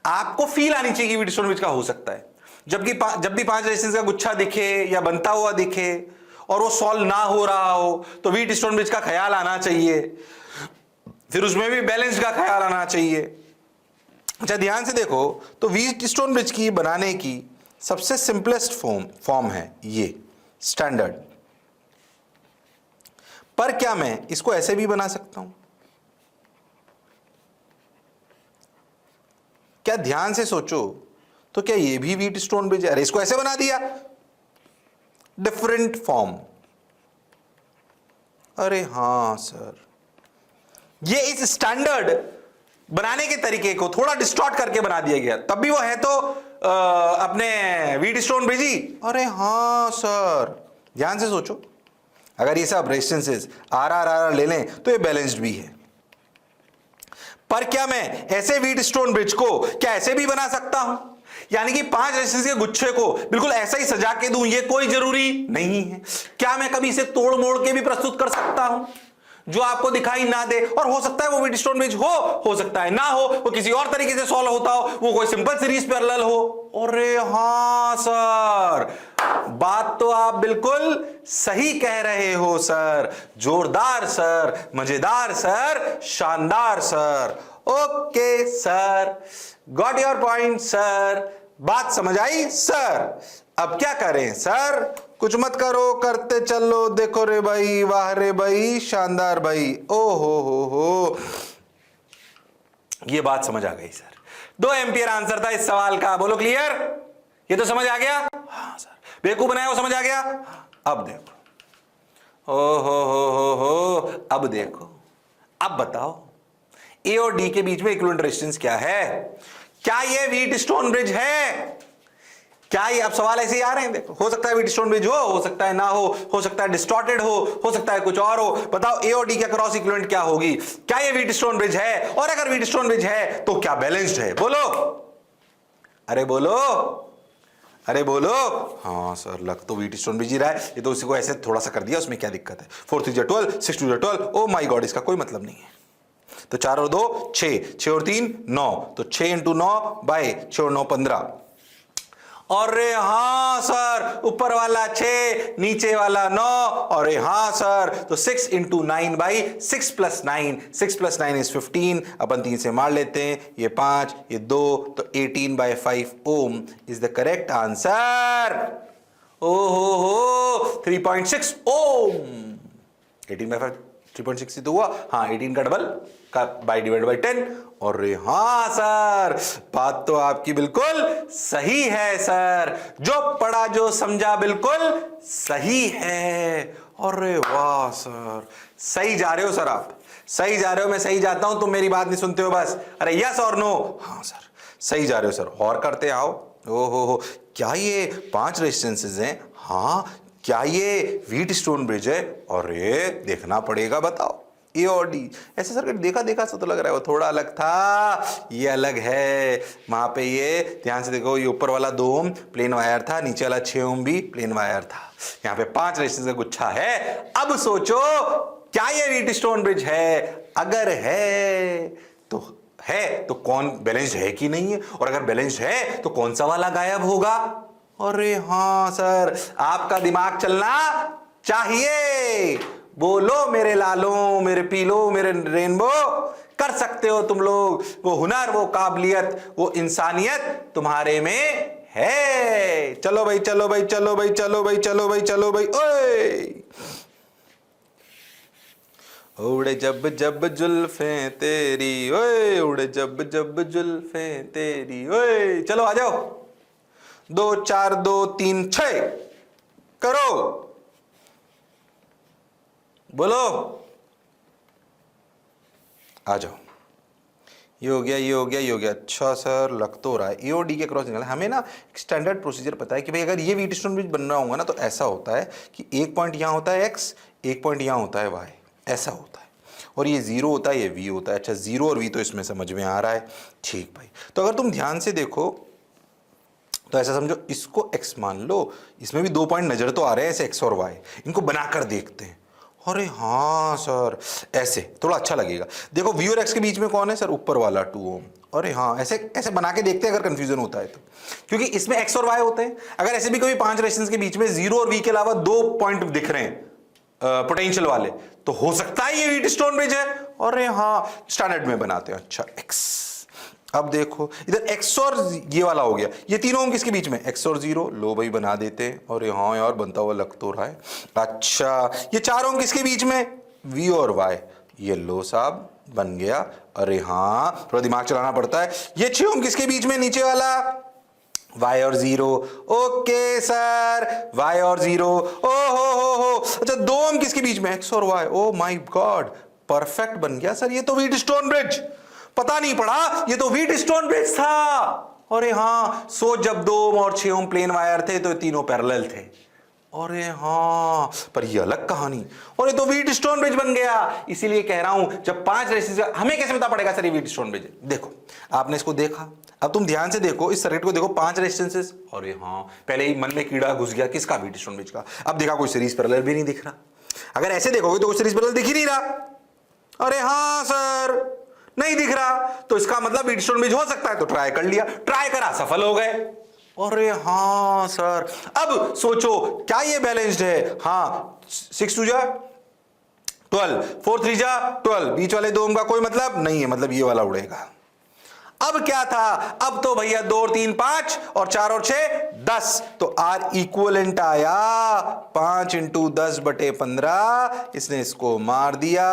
आपको फील आनी चाहिए कि व्हीटस्टोन ब्रिज का हो सकता है। जब भी 5 रेजिस्टेंस का गुच्छा दिखे या बनता हुआ दिखे और वो सॉल्व ना हो रहा हो तो व्हीटस्टोन ब्रिज का ख्याल आना चाहिए, फिर उसमें भी बैलेंस का ख्याल आना चाहिए। अच्छा ध्यान से देखो, तो व्हीटस्टोन ब्रिज की बनाने की सबसे सिंपलेस्ट फॉर्म है ये स्टैंडर्ड। पर क्या मैं इसको ऐसे भी बना सकता हूं? क्या ध्यान से सोचो, तो क्या ये भी व्हीटस्टोन ब्रिज है? अरे इसको ऐसे बना दिया, डिफरेंट फॉर्म। अरे हां सर, ये इस स्टैंडर्ड बनाने के तरीके को थोड़ा डिस्टॉर्ट करके बना दिया गया, तब भी वो है तो अपने व्हीटस्टोन ब्रिज ही। अरे हाँ सर, ध्यान से सोचो, अगर ये सब रेजिस्टेंसेस आर ले लें तो ये बैलेंस्ड भी है। पर क्या मैं ऐसे व्हीटस्टोन ब्रिज को क्या ऐसे भी बना सकता हूं? यानी कि 5 रेजिस्टेंस के गुच्छे को बिल्कुल ऐसा ही सजा के दूं, ये कोई जरूरी नहीं है। क्या मैं कभी इसे तोड़ मोड़ के भी प्रस्तुत कर सकता हूं जो आपको दिखाई ना दे? और हो सकता है वो व्हीटस्टोन ब्रिज हो सकता है ना हो, वो किसी और तरीके से सॉल्व होता हो, वो कोई सिंपल सीरीज पैरेलल हो। अरे हाँ सर, बात तो आप बिल्कुल सही कह रहे हो सर। जोरदार सर, मजेदार सर, शानदार sir. Okay sir, got your point sir, बात समझ आई सर। अब क्या करें सर? कुछ मत करो, करते चलो। देखो रे भाई, वाह रे भाई, शानदार भाई, ओ हो, ये बात समझ आ गई सर। 2 एम्पियर आंसर था इस सवाल का, बोलो क्लियर? ये तो समझ आ गया? हाँ सर। बेवकूफ बनाया वो समझ आ गया? अब देखो, ओ हो, अब देखो, अब बताओ ए और डी के बीच में इक्विवेलेंट रेजिस्टेंस क्या है? क्या ये व्हीटस्टोन ब्रिज है? क्या ये, अब सवाल ऐसे ही आ रहे हैं, देखो, हो सकता है व्हीटस्टोन ब्रिज हो सकता है ना हो सकता है डिस्टॉर्टेड हो सकता है कुछ और हो। बताओ ए और डी के अक्रॉस इक्विवेलेंट क्या होगी? क्या ये व्हीटस्टोन ब्रिज है? और अगर व्हीटस्टोन ब्रिज है तो क्या बैलेंस्ड है? बोलो, अरे बोलो, अरे बोलो। हाँ सर, लग तो व्हीटस्टोन ब्रिज ही रहा है, ये तो उसी को ऐसे थोड़ा सा कर दिया, उसमें क्या दिक्कत है? 4 3 12, 6 2 12, ओ माई गॉड, इसका कोई मतलब नहीं है। तो 4 और 2 6, 6 और 3 9, तो 6 इंटू 9 बाय 6 और 9 15। अरे हाँ सर, ऊपर वाला 6, नीचे वाला 9। अरे हाँ सर, तो 6 into 9 by 6 plus 9, 6 plus 9 is 15। अपन 3 से मार लेते हैं, ये 5, ये 2, तो 18 by 5 ohm is the correct answer. ओ हो, 3.6 ओम। 18 बाई 5 3.6 ही तो हुआ। हाँ, 18 का डबल का बाई डिवाइड बाई 10। और हाँ सर, बात तो आपकी बिल्कुल सही है सर, जो पढ़ा जो समझा बिल्कुल सही है। अरे वाह सर, सही जा रहे हो सर, आप सही जा रहे हो। मैं सही जाता हूं, तुम मेरी बात नहीं सुनते हो बस। अरे यस और नो? हाँ सर, सही जा रहे हो सर, और करते आओ। हो, क्या ये 5 रेजिस्टेंसेस हैं? हाँ। क्या ये व्हीटस्टोन ब्रिज है? अरे देखना पड़ेगा, बताओ। ए और डी ऐसे सर्किट देखा सा तो लग रहा है, वो थोड़ा अलग था, ये अलग है। वहां पे ये ध्यान से देखो, ये ऊपर वाला 2 ओम प्लेन वायर था, नीचे वाला 6 ओम भी प्लेन वायर था। यहाँ पे 5 रेजिस्टेंस का गुच्छा है। अब सोचो, क्या ये व्हीटस्टोन ब्रिज है? अगर है तो कौन बैलेंस्ड है कि नहीं है? और अगर बैलेंस्ड है तो कौन सा वाला गायब होगा? अरे हाँ सर, आपका दिमाग चलना चाहिए। बोलो मेरे लालों, मेरे पीलो, मेरे रेनबो, कर सकते हो तुम लोग। वो हुनर, वो काबिलियत, वो इंसानियत तुम्हारे में है। चलो भाई, चलो भाई, चलो भाई, चलो भाई, चलो भाई, चलो भाई। ओए उड़े जब जब जुल्फें तेरी, ओए उड़े जब जब जुल्फें तेरी, ओए चलो आ जाओ। 2 4 2 3 6 करो, बोलो, आ जाओ। ये हो गया, ये हो गया, ये हो गया। अच्छा सर, लग तो रहा है ए और डी के क्रॉस निकला। हमें ना एक स्टैंडर्ड प्रोसीजर पता है कि भाई अगर ये व्हीटस्टोन ब्रिज बन रहा होगा ना, तो ऐसा होता है कि एक पॉइंट यहां होता है एक्स, एक पॉइंट यहां होता है वाई, ऐसा होता है। और ये 0 होता है, ये वी होता है। अच्छा, 0 और वी तो इसमें समझ में आ रहा है, ठीक भाई। तो अगर तुम ध्यान से देखो तो ऐसा समझो, इसको x मान लो, इसमें भी 2 पॉइंट नजर तो आ रहे हैं ऐसे x और y, इनको बनाकर देखते हैं। अरे हाँ सर, ऐसे थोड़ा अच्छा लगेगा। देखो v और x के बीच में कौन है सर? ऊपर वाला 2 ओम। अरे हाँ, ऐसे ऐसे बना के देखते हैं अगर कंफ्यूजन होता है तो, क्योंकि इसमें x और y होते हैं। अगर ऐसे भी कभी 5 रेजिस्टेंस के बीच में 0 और v के अलावा 2 पॉइंट दिख रहे हैं पोटेंशियल वाले, तो हो सकता है ये व्हीटस्टोन ब्रिज है। अरे हाँ, स्टैंडर्ड में बनाते हैं। अच्छा, x, अब देखो इधर x और ये वाला हो गया, ये 3 ओम किसके बीच में? x और 0, लो भाई बना देते हैं। और हाँ यार, बनता हुआ लग तो रहा है। अच्छा, ये 4 ओम किसके बीच में? v और y, ये लो साहब बन गया। अरे हाँ, थोड़ा दिमाग चलाना पड़ता है। ये 6 ओम किसके बीच में? नीचे वाला y और 0। ओके सर, y और 0। ओ हो। अच्छा, 2 ओम किसके बीच में? x और y। O my God, perfect बन गया सर, ये तो व्हीटस्टोन ब्रिज। पता नहीं पड़ा, ये तो व्हीटस्टोन ब्रिज था। अरे हाँ, सो जब 2 ओम और 6 ओम प्लेन वायर थे तो तीनों पैरेलल थे। अरे हाँ, पर ये अलग कहानी। और ये तो व्हीटस्टोन ब्रिज बन गया। इसीलिए कह रहा हूं, जब 5 रेजिस्टेंस, हमें कैसे पता पड़ेगा सर ये व्हीटस्टोन ब्रिज है? देखो, आपने इसको देखा, अब तुम ध्यान से देखो इस सर्किट को, देखो 5 रेजिस्टेंसेस। अरे हाँ, पहले ही मन में कीड़ा घुस गया, किसका? व्हीटस्टोन ब्रिज का। अब देखा, कोई सीरीज पैरेलल भी नहीं दिख रहा। अगर ऐसे देखोगे तो कोई सीरीज पैरेलल दिख ही नहीं रहा। अरे हाँ सर, नहीं दिख रहा, तो इसका मतलब व्हीटस्टोन ब्रिज हो सकता है। तो ट्राई कर लिया, ट्राई करा, सफल हो गए। अरे हाँ सर, अब सोचो क्या ये बैलेंस्ड है? हाँ, 6 2 जा 12, 4 3 जा 12, बीच वाले 2 ओम का कोई मतलब नहीं है, मतलब ये वाला उड़ेगा। अब क्या था, अब तो भैया 2 और 3 5 और 4 और 6 10, तो आर इक्वलेंट आया 5 इंटू 10/15, इसने इसको मार दिया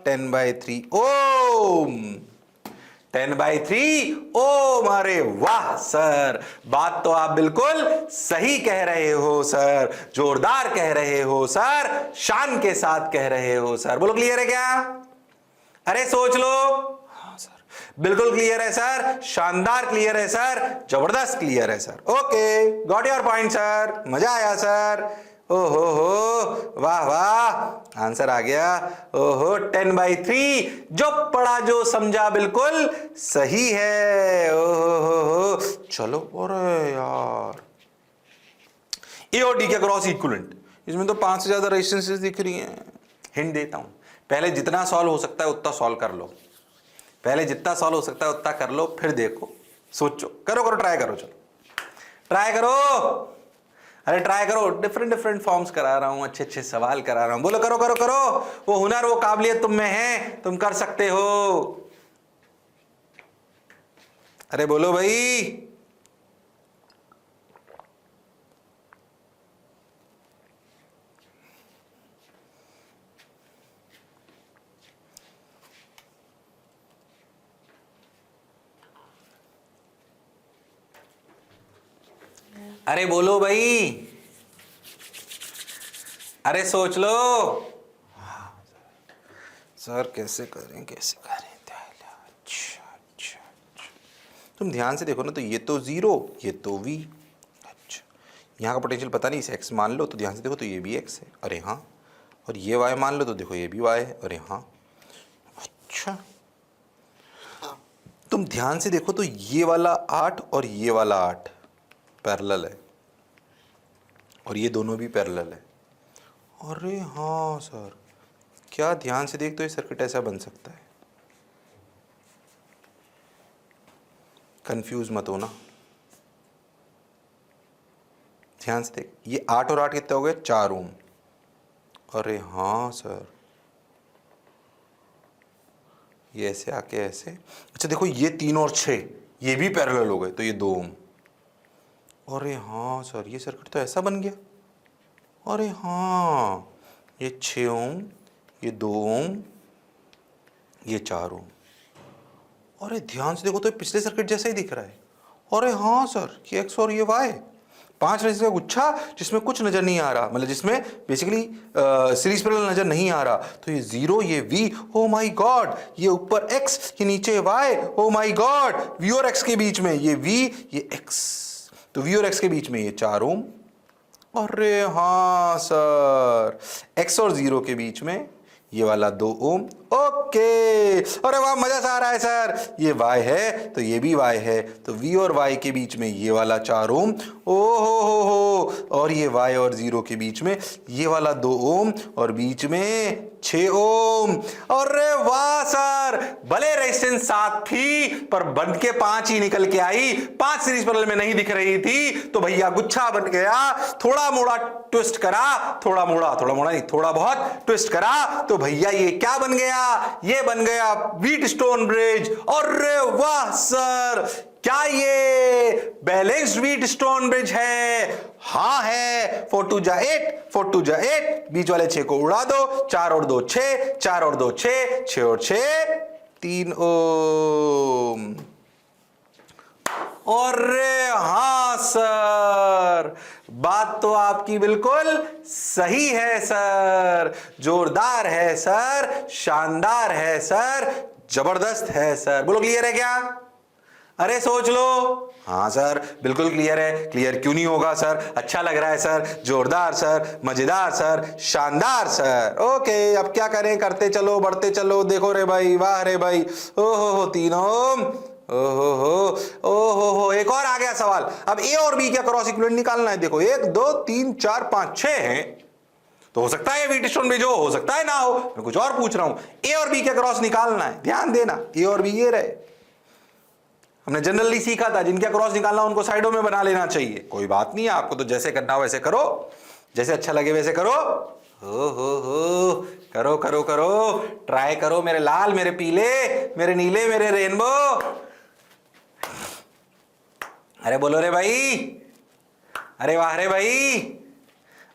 10/3 ओम। 10/3 ओम। अरे वाह सर, बात तो आप बिल्कुल सही कह रहे हो सर, जोरदार कह रहे हो सर, शान के साथ कह रहे हो सर। बोलो क्लियर है क्या? अरे सोच लो। हाँ सर, बिल्कुल क्लियर है सर, शानदार क्लियर है सर, जबरदस्त क्लियर है sir. Okay, got your point sir, मजा आया सर। ओहो हो, वाह वाह, आंसर आ गया। ओहो, 10/3, जो पढ़ा जो समझा बिल्कुल सही है। ओहो हो, चलो। अरे यार, ए और डी के क्रॉस इक्विवेलेंट, इसमें तो 5 से ज्यादा रेजिस्टेंसेस दिख रही हैं। हिंट देता हूं, पहले जितना सॉल्व हो सकता है उतना सॉल्व कर लो, पहले जितना सॉल्व हो सकता है उतना कर लो, फिर देखो, सोचो, करो करो, ट्राई करो, चलो ट्राई करो। अरे ट्राई करो, डिफरेंट फॉर्म्स करा रहा हूं, अच्छे अच्छे सवाल करा रहा हूं। बोलो करो करो करो, वो हुनर वो काबिलियत तुम में है, तुम कर सकते हो। अरे बोलो भाई। अरे बोलो भाई, अरे सोच लो। सर कैसे करें कैसे करें? अच्छा, तुम ध्यान से देखो ना, तो ये तो 0, ये तो v। अच्छा, यहाँ का पोटेंशियल पता नहीं, इसे x मान लो, तो ध्यान से देखो तो ये भी x है, अरे हाँ। और ये y मान लो तो देखो ये भी y है, अरे हाँ। अच्छा, तुम ध्यान से देखो तो ये वाला 8 और ये वाला 8 पैरेलल है, और ये दोनों भी पैरेलल है। अरे हाँ सर, क्या ध्यान से देख तो ये सर्किट ऐसा बन सकता है। कंफ्यूज मत होना, ध्यान से देख, ये 8 और 8 कितना हो गया? 4 ओम। अरे हाँ सर, ये ऐसे आके ऐसे। अच्छा देखो, ये 3 और 6 ये भी पैरेलल हो गए, तो ये 2 ओम। अरे हाँ सर, ये सर्किट तो ऐसा बन गया। अरे हाँ, ये 6 ओम, ये 2 ओम, ये 4 ओम। अरे ध्यान से देखो तो ये पिछले सर्किट जैसा ही दिख रहा है। अरे हाँ सर, ये x और ये y, 5 रेजिस्टर का गुच्छा जिसमें कुछ नजर नहीं आ रहा, मतलब जिसमें बेसिकली सीरीज पैरेलल नजर नहीं आ रहा। तो ये 0, ये v, ओ माय गॉड, ये ऊपर x, ये नीचे y, O my God, v और x के बीच में ये v, ये x, तो v और x के बीच में ये 4 ओम। अरे हाँ सर, x और 0 के बीच में ये वाला 2 ओम। ओके, अरे वाह, मजा सा आ रहा है सर। ये y है तो ये भी y है, तो v और y के बीच में ये वाला 4 ओम। ओ हो, और ये y और 0 के बीच में ये वाला 2 ओम, और बीच में 6 ओम। अरे वाह सर, भले रेजिस्टेंस 7 थी पर बन के 5 ही निकल के आई, 5 सीरीज पैरेलल में नहीं दिख रही थी, तो भैया गुच्छा बन गया। थोड़ा मोड़ा ट्विस्ट करा, थोड़ा मोड़ा नहीं, थोड़ा बहुत ट्विस्ट करा, तो भैया ये क्या बन गया? ये बन गया व्हीटस्टोन ब्रिज। अरे वाह सर, क्या ये बैलेंस्ड व्हीटस्टोन ब्रिज है? हाँ है। 4 2 जा 8, 4 2 जा 8, बीच वाले 6 को उड़ा दो, 4 और 2 6, 4 और 2 6, 6 और 6 3 ओम। अरे हाँ सर, बात तो आपकी बिल्कुल सही है सर, जोरदार है सर, शानदार है सर, जबरदस्त है सर। बोलो क्लियर है क्या? अरे सोच लो। हाँ सर, बिल्कुल क्लियर है। क्लियर क्यों नहीं होगा सर? अच्छा लग रहा है सर, जोरदार सर, मजेदार सर, शानदार सर। ओके, अब क्या करें? करते चलो, बढ़ते चलो। देखो रे भाई, वाह रे भाई, ओहो 3 ओम, ओहो, एक और आ गया सवाल। अब ए और बी का क्रॉस इक्विवेलेंट निकालना है। देखो 1 2 3 4 5 6 हैं, तो हो सकता है व्हीटस्टोन ब्रिज हो सकता है ना हो, मैं कुछ और पूछ रहा हूं। ए और बी का क्रॉस निकालना है, ध्यान देना। ए और बी ये रहे, हमने जनरली सीखा था जिनका क्रॉस निकालना उनको साइडों में बना लेना चाहिए। कोई बात नहीं है, आपको तो जैसे करना हो वैसे करो, जैसे अच्छा लगे वैसे करो। हो करो करो करो, ट्राई करो मेरे लाल, मेरे पीले, मेरे नीले, मेरे रेनबो। अरे बोलो रे भाई, अरे वाह रे भाई,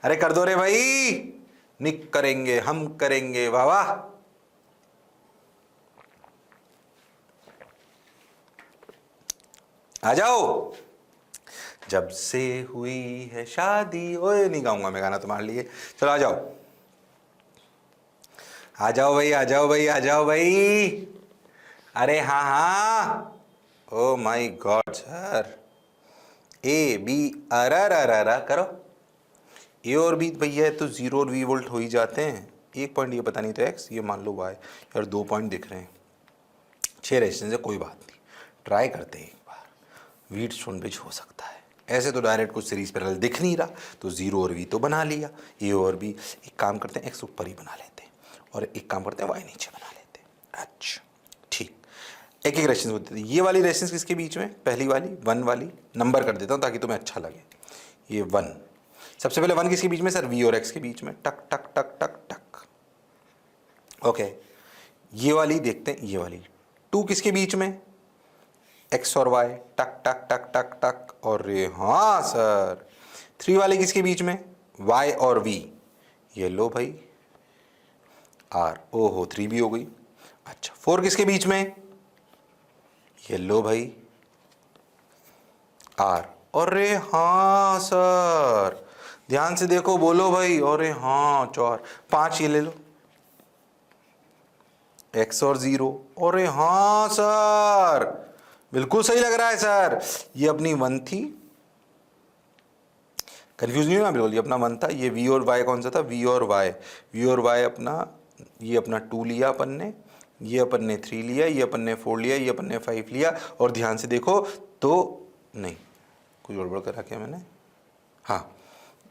अरे कर दो रे भाई। निक करेंगे, हम करेंगे, वाह वाह। आ जाओ। जब से हुई है शादी, ओए नहीं गाऊंगा मैं गाना तुम्हारे लिए, चलो आ जाओ, आ जाओ भाई, आ जाओ भाई, आ जाओ भाई। अरे हाँ हाँ, oh my god sir, A B अर करो। ए और बी भैया है तो जीरो और वी वोल्ट हो ही जाते हैं। एक पॉइंट ये पता नहीं तो एक्स, ये मान लो वाई, यार 2 पॉइंट दिख रहे हैं, 6 रेजिस्टेंस है, कोई बात नहीं, ट्राई करते हैं एक बार, व्हीटस्टोन ब्रिज हो सकता है। ऐसे तो डायरेक्ट कुछ सीरीज पैरेलल दिख नहीं रहा, तो जीरो और वी तो बना लिया, ए और बी। एक काम करते हैं, एक्स ऊपर ही बना लेते हैं, और एक काम करते हैं, वाई नीचे बना लेते हैं। अच्छा ठीक, एक एक रेजिस्टेंस होती है। ये वाली रेजिस्टेंस किसके बीच में, पहली वाली 1 वाली, नंबर कर देता हूँ ताकि तुम्हें अच्छा लगे। ये 1, सबसे पहले 1 किसके बीच में सर, वी और एक्स के बीच में, टक टक टक टक टक। ओके, ये वाली देखते हैं, ये वाली 2 किसके बीच में, एक्स और वाई, टक टक टक टक टक। और हाँ सर, 3 वाले किसके बीच में, वाई और वी, ये लो भाई आर, ओहो 3 भी हो गई। अच्छा 4 किसके बीच में, ये लो भाई आर। अरे हाँ सर, ध्यान से देखो, बोलो भाई, अरे हाँ 4, 5 ये ले लो, एक्स और 0। अरे हाँ सर, बिल्कुल सही लग रहा है सर। ये अपनी 1 थी, कंफ्यूज नहीं होना बिल्कुल, ये अपना 1 था। ये वी और वाई कौन सा था, वी और वाई, वी और वाई अपना, ये अपना 2 लिया अपन ने, ये अपन ने 3 लिया, ये अपन ने 4 लिया, ये अपन ने 5 लिया। और ध्यान से देखो तो नहीं, कुछ गड़बड़ करा क्या मैंने, हाँ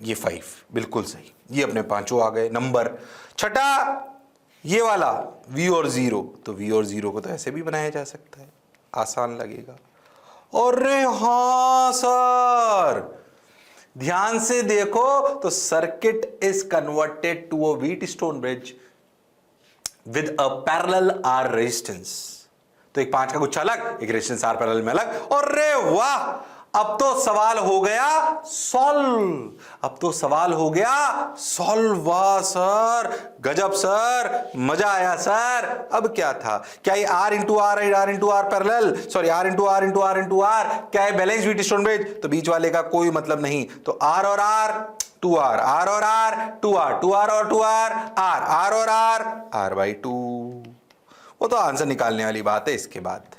ये 5 बिल्कुल सही, ये अपने 5 आ गए नंबर। छठा ये वाला v और 0, तो v और 0 को तो ऐसे भी बनाया जा सकता है, आसान लगेगा। अरे हाँ सर, ध्यान से देखो तो circuit is converted to a Wheatstone bridge with a parallel R resistance. तो एक 5 का गुच्छा अलग, एक रेजिस्टेंस आर पैरेलल में अलग। अरे वाह, अब तो सवाल हो गया सॉल्व, अब तो सवाल हो गया सॉल्व। वाह सर, गजब सर, मजा आया सर। अब क्या था, क्या ये R into R parallel, sorry R into R into R into R, क्या है बैलेंस व्हीटस्टोन ब्रिज, तो बीच वाले का कोई मतलब नहीं, तो R और R 2R, R और R 2R, 2R और 2R R, R और R R by 2। वो तो आंसर निकालने वाली बात है, इसके बाद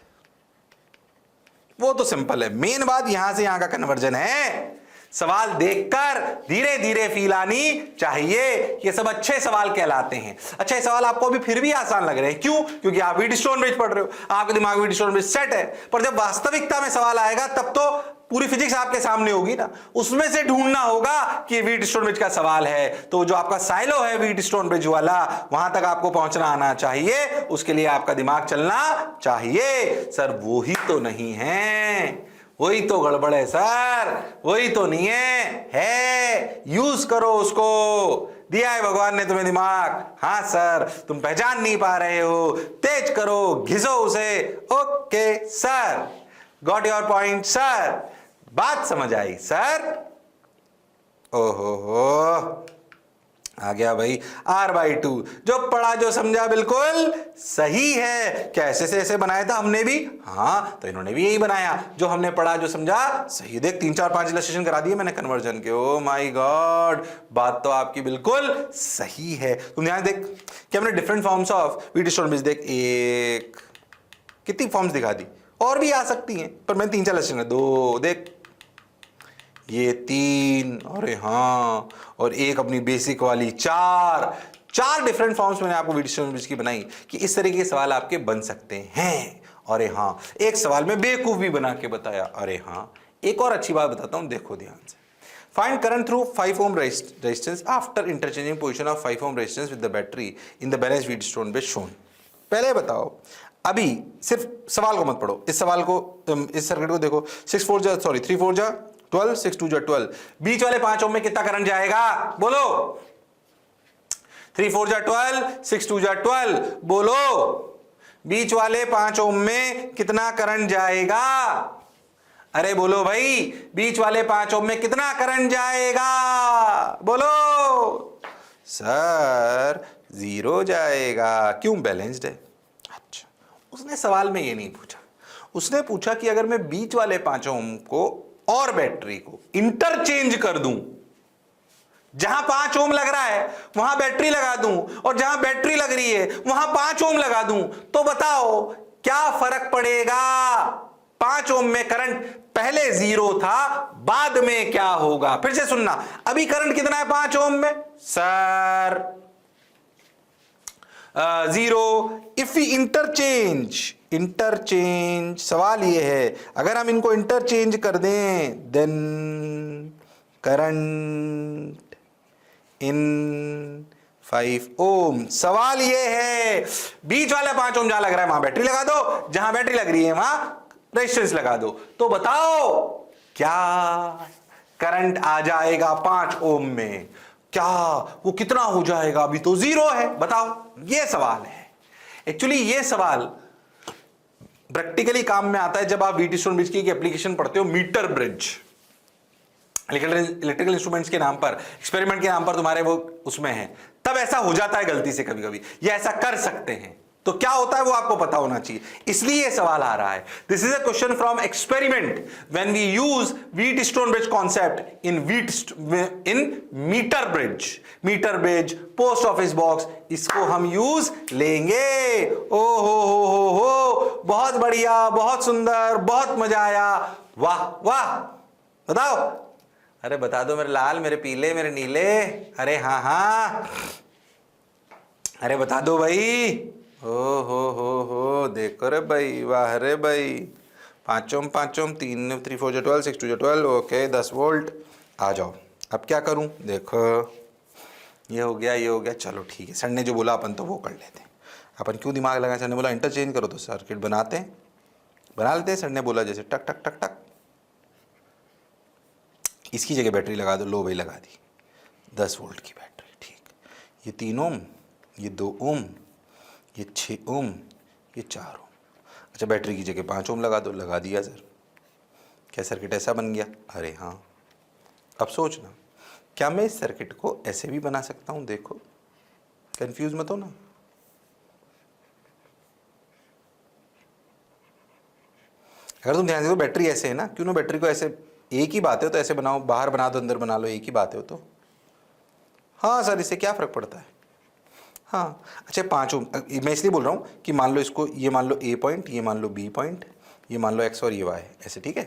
वो तो सिंपल है। मेन बात यहां से यहां का कन्वर्जन है। सवाल देखकर धीरे धीरे फील आनी चाहिए। ये सब अच्छे सवाल कहलाते हैं। अच्छा, ये सवाल आपको अभी फिर भी आसान लग रहे हैं, क्यों? क्योंकि आप व्हीटस्टोन ब्रिज पढ़ रहे हो, आपके दिमाग में व्हीटस्टोन ब्रिज सेट है। पर जब वास्तविकता में सवाल आएगा तब तो पूरी फिजिक्स आपके सामने होगी ना, उसमें से ढूंढना होगा कि व्हीटस्टोन ब्रिज का सवाल है। तो जो आपका साइलो है व्हीटस्टोन ब्रिज वाला, वहां तक आपको पहुंचना आना चाहिए, उसके लिए आपका दिमाग चलना चाहिए। सर वो ही तो नहीं है, वही तो गड़बड़ है सर, वही तो नहीं है यूज करो उसको, दिया है भगवान ने तुम्हें दिमाग। हाँ सर, तुम पहचान नहीं पा रहे हो, तेज करो, घिसो उसे। Okay sir, got your point sir, बात समझ आई सर। ओहो हो, आ गया भाई R/2, जो पढ़ा जो समझा बिल्कुल सही है। कैसे से ऐसे बनाया था हमने भी, हाँ तो इन्होंने भी यही बनाया, जो हमने पढ़ा जो समझा सही। देख 3 4 5 इलस्ट्रेशन करा दिए मैंने कन्वर्जन के। ओ माय गॉड, बात तो आपकी बिल्कुल सही है। तुम ध्यान देख कि हमने different forms of Wheatstone bridge, देख एक कितनी फॉर्म्स दिखा दी, और भी आ सकती हैं, पर मैंने 3 4 इलस्ट्रेशन, 2 देख, ये 3, अरे हाँ, और एक अपनी बेसिक वाली 4 डिफरेंट फॉर्म्स मैंने आपको व्हीटस्टोन ब्रिज की बनाई कि इस तरीके के सवाल आपके बन सकते हैं। अरे हाँ, एक सवाल में बेवकूफ भी बना के बताया। अरे हाँ, एक और अच्छी बात बताता हूं, देखो ध्यान से। Find current through 5 ohm resistance after interchanging position of 5 ohm resistance with the battery in the balance Wheatstone bridge shown. पहले बताओ, अभी सिर्फ सवाल को मत पढ़ो, इस सवाल को, इस सर्किट को देखो। 3 4 जा 12, 6 2 जा 12, बीच वाले 5 ohm में कितना करंट जाएगा बोलो? 3 4 जा 12, 6 2 जा 12। बोलो बीच वाले 5 ओम में कितना करंट जाएगा? अरे बोलो भाई, बीच वाले 5 ओम में कितना करंट जाएगा? बोलो सर 0 जाएगा। क्यों? बैलेंस्ड है। अच्छा, उसने सवाल में ये नहीं पूछा, उसने पूछा कि अगर मैं बीच वाले 5 ओम को और बैटरी को इंटरचेंज कर दूं, जहां 5 ओम लग रहा है वहां बैटरी लगा दूं और जहां बैटरी लग रही है वहां 5 ओम लगा दूं, तो बताओ क्या फर्क पड़ेगा? 5 ओम में करंट पहले 0 था, बाद में क्या होगा? फिर से सुनना, अभी करंट कितना है 5 ओम में? सर 0। इफ वी इंटरचेंज, सवाल ये है अगर हम इनको इंटरचेंज कर दें देन करंट इन 5 ओम। सवाल ये है बीच वाला 5 ओम जहां लग रहा है वहां बैटरी लगा दो, जहां बैटरी लग रही है वहां रेजिस्टेंस लगा दो, तो बताओ क्या करंट आ जाएगा 5 ओम में? क्या वो कितना हो जाएगा? अभी तो 0 है, बताओ। ये सवाल है। एक्चुअली ये सवाल प्रैक्टिकली काम में आता है जब आप व्हीटस्टोन ब्रिज की एप्लीकेशन पढ़ते हो, मीटर ब्रिज। इलेक्ट्रिकल इंस्ट्रूमेंट्स के नाम पर, एक्सपेरिमेंट के नाम पर तुम्हारे वो उसमें है, तब ऐसा हो जाता है गलती से कभी कभी, या ऐसा कर सकते हैं। तो क्या होता है वो आपको पता होना चाहिए, इसलिए ये सवाल आ रहा है। This is a question from experiment when we use Wheatstone bridge concept in metre bridge. Metre bridge, post office box, इसको हम यूज लेंगे। ओ हो, बहुत बढ़िया, बहुत सुंदर, बहुत मजा आया, वाह वाह। बताओ, अरे बता दो मेरे लाल, मेरे पीले, मेरे नीले, अरे हाँ हाँ, अरे बता दो भाई। हो देखो रे भाई, वाह रे भाई। 5 ओम 3 4 जा 12, 6 2 जा 12, ओके 10 वोल्ट। आ जाओ, अब क्या करूं? देखो ये हो गया, ये हो गया, चलो ठीक है। सर ने जो बोला अपन तो वो कर लेते हैं। अपन क्यों दिमाग लगाए? सर ने बोला इंटरचेंज करो तो सर्किट बनाते हैं, बना लेते हैं। सर ने बोला जैसे टक टक टक टक, इसकी जगह बैटरी लगा दो। लो भाई लगा दी, 10 वोल्ट की बैटरी, ठीक। ये 3 ओम, ये 2 ओम, ये 6 ओम, ये 4 ओम। अच्छा, बैटरी की जगह 5 ओम लगा दो। लगा दिया सर। क्या सर्किट ऐसा बन गया? अरे हाँ। अब सोचना, क्या मैं इस सर्किट को ऐसे भी बना सकता हूँ? देखो, कंफ्यूज मत हो ना। अगर तुम ध्यान दो, बैटरी ऐसे है ना, क्यों ना बैटरी को ऐसे, एक ही बात है तो ऐसे बनाओ, बाहर बना दो, अंदर बना लो, एक ही बात है तो। हाँ सर, इससे क्या फ़र्क पड़ता है? हाँ अच्छा, 5 ओम मैं इसलिए बोल रहा हूँ कि मान लो इसको, ये मान लो ए पॉइंट, ये मान लो बी पॉइंट, ये मान लो एक्स और ये वाई, ऐसे, ठीक है।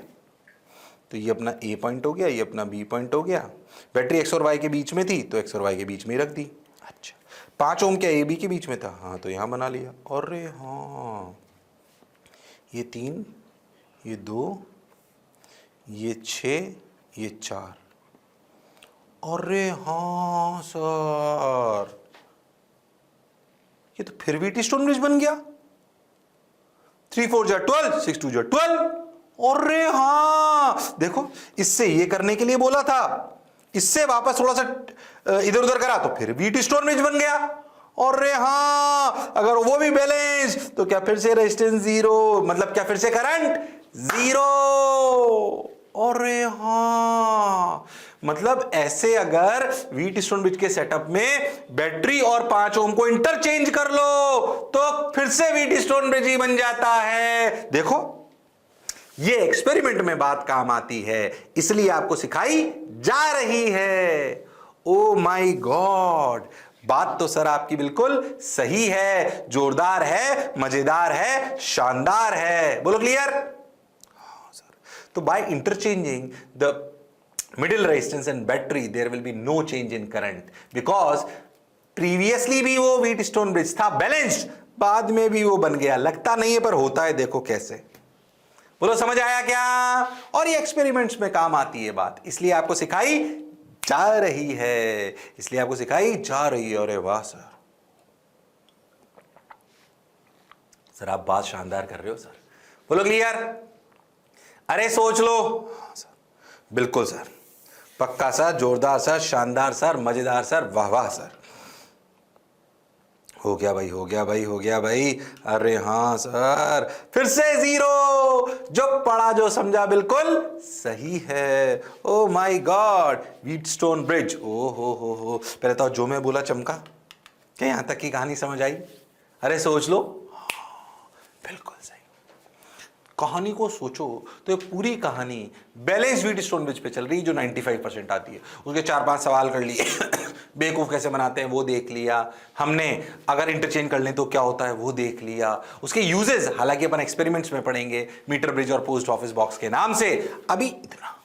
तो ये अपना ए पॉइंट हो गया, ये अपना बी पॉइंट हो गया। बैटरी एक्स और वाई के बीच में थी तो एक्स और वाई के बीच में ही रख दी। अच्छा, 5 ओम क्या ए बी के बीच में था? हाँ, तो यहाँ बना लिया। अरे हाँ, ये 3, ये 2, ये 6, ये 4। अरे हाँ सर, ये तो फिर व्हीटस्टोन ब्रिज बन गया। 3 4 जा 12, 6 2 जा 12। अरे हाँ, देखो, इससे ये करने के लिए बोला था, इससे वापस थोड़ा सा इधर उधर करा तो फिर व्हीटस्टोन ब्रिज बन गया। अरे हाँ, अगर वो भी बैलेंस तो क्या फिर से रेजिस्टेंस 0, मतलब क्या फिर से करंट 0। अरे हाँ, मतलब ऐसे अगर व्हीटस्टोन ब्रिज के सेटअप में बैटरी और 5 ओम को इंटरचेंज कर लो तो फिर से व्हीटस्टोन ब्रिज ही बन जाता है। देखो, ये एक्सपेरिमेंट में बात काम आती है, इसलिए आपको सिखाई जा रही है। ओ माय गॉड, बात तो सर आपकी बिल्कुल सही है, जोरदार है, मजेदार है, शानदार है। बोलो क्लियर? हाँ सर। तो by interchanging the middle resistance and battery there will be no change in current because previously भी वो व्हीटस्टोन ब्रिज था बैलेंस्ड, बाद में भी वो बन गया। लगता नहीं है पर होता है, देखो कैसे। बोलो समझ आया क्या? और ये एक्सपेरिमेंट्स में काम आती है बात, इसलिए आपको सिखाई जा रही है, इसलिए आपको सिखाई जा रही है। अरे वाह सर, सर आप बात शानदार कर रहे हो सर। बोलो क्लियर? अरे सोच लो। हाँ सर, बिल्कुल सर, पक्का सर, जोरदार सर, शानदार सर, मजेदार सर, वाह वाह सर। हो गया भाई, हो गया भाई, हो गया भाई। अरे हाँ सर, फिर से 0। जो पढ़ा जो समझा बिल्कुल सही है। Oh my god, Wheatstone bridge. ओ हो, पहले तो जो मैं बोला चमका। क्या यहां तक की कहानी समझ आई? अरे सोच लो। बिल्कुल सही। कहानी को सोचो तो ये पूरी कहानी बैलेंस व्हीटस्टोन ब्रिज पे चल रही है, जो 95% आती है। उसके 4-5 सवाल कर लिए बेवकूफ कैसे बनाते हैं वो देख लिया हमने, अगर इंटरचेंज कर लें तो क्या होता है वो देख लिया, उसके यूजेस हालांकि अपन एक्सपेरिमेंट्स में पढ़ेंगे, मीटर ब्रिज और पोस्ट ऑफिस बॉक्स के नाम से। अभी इतना।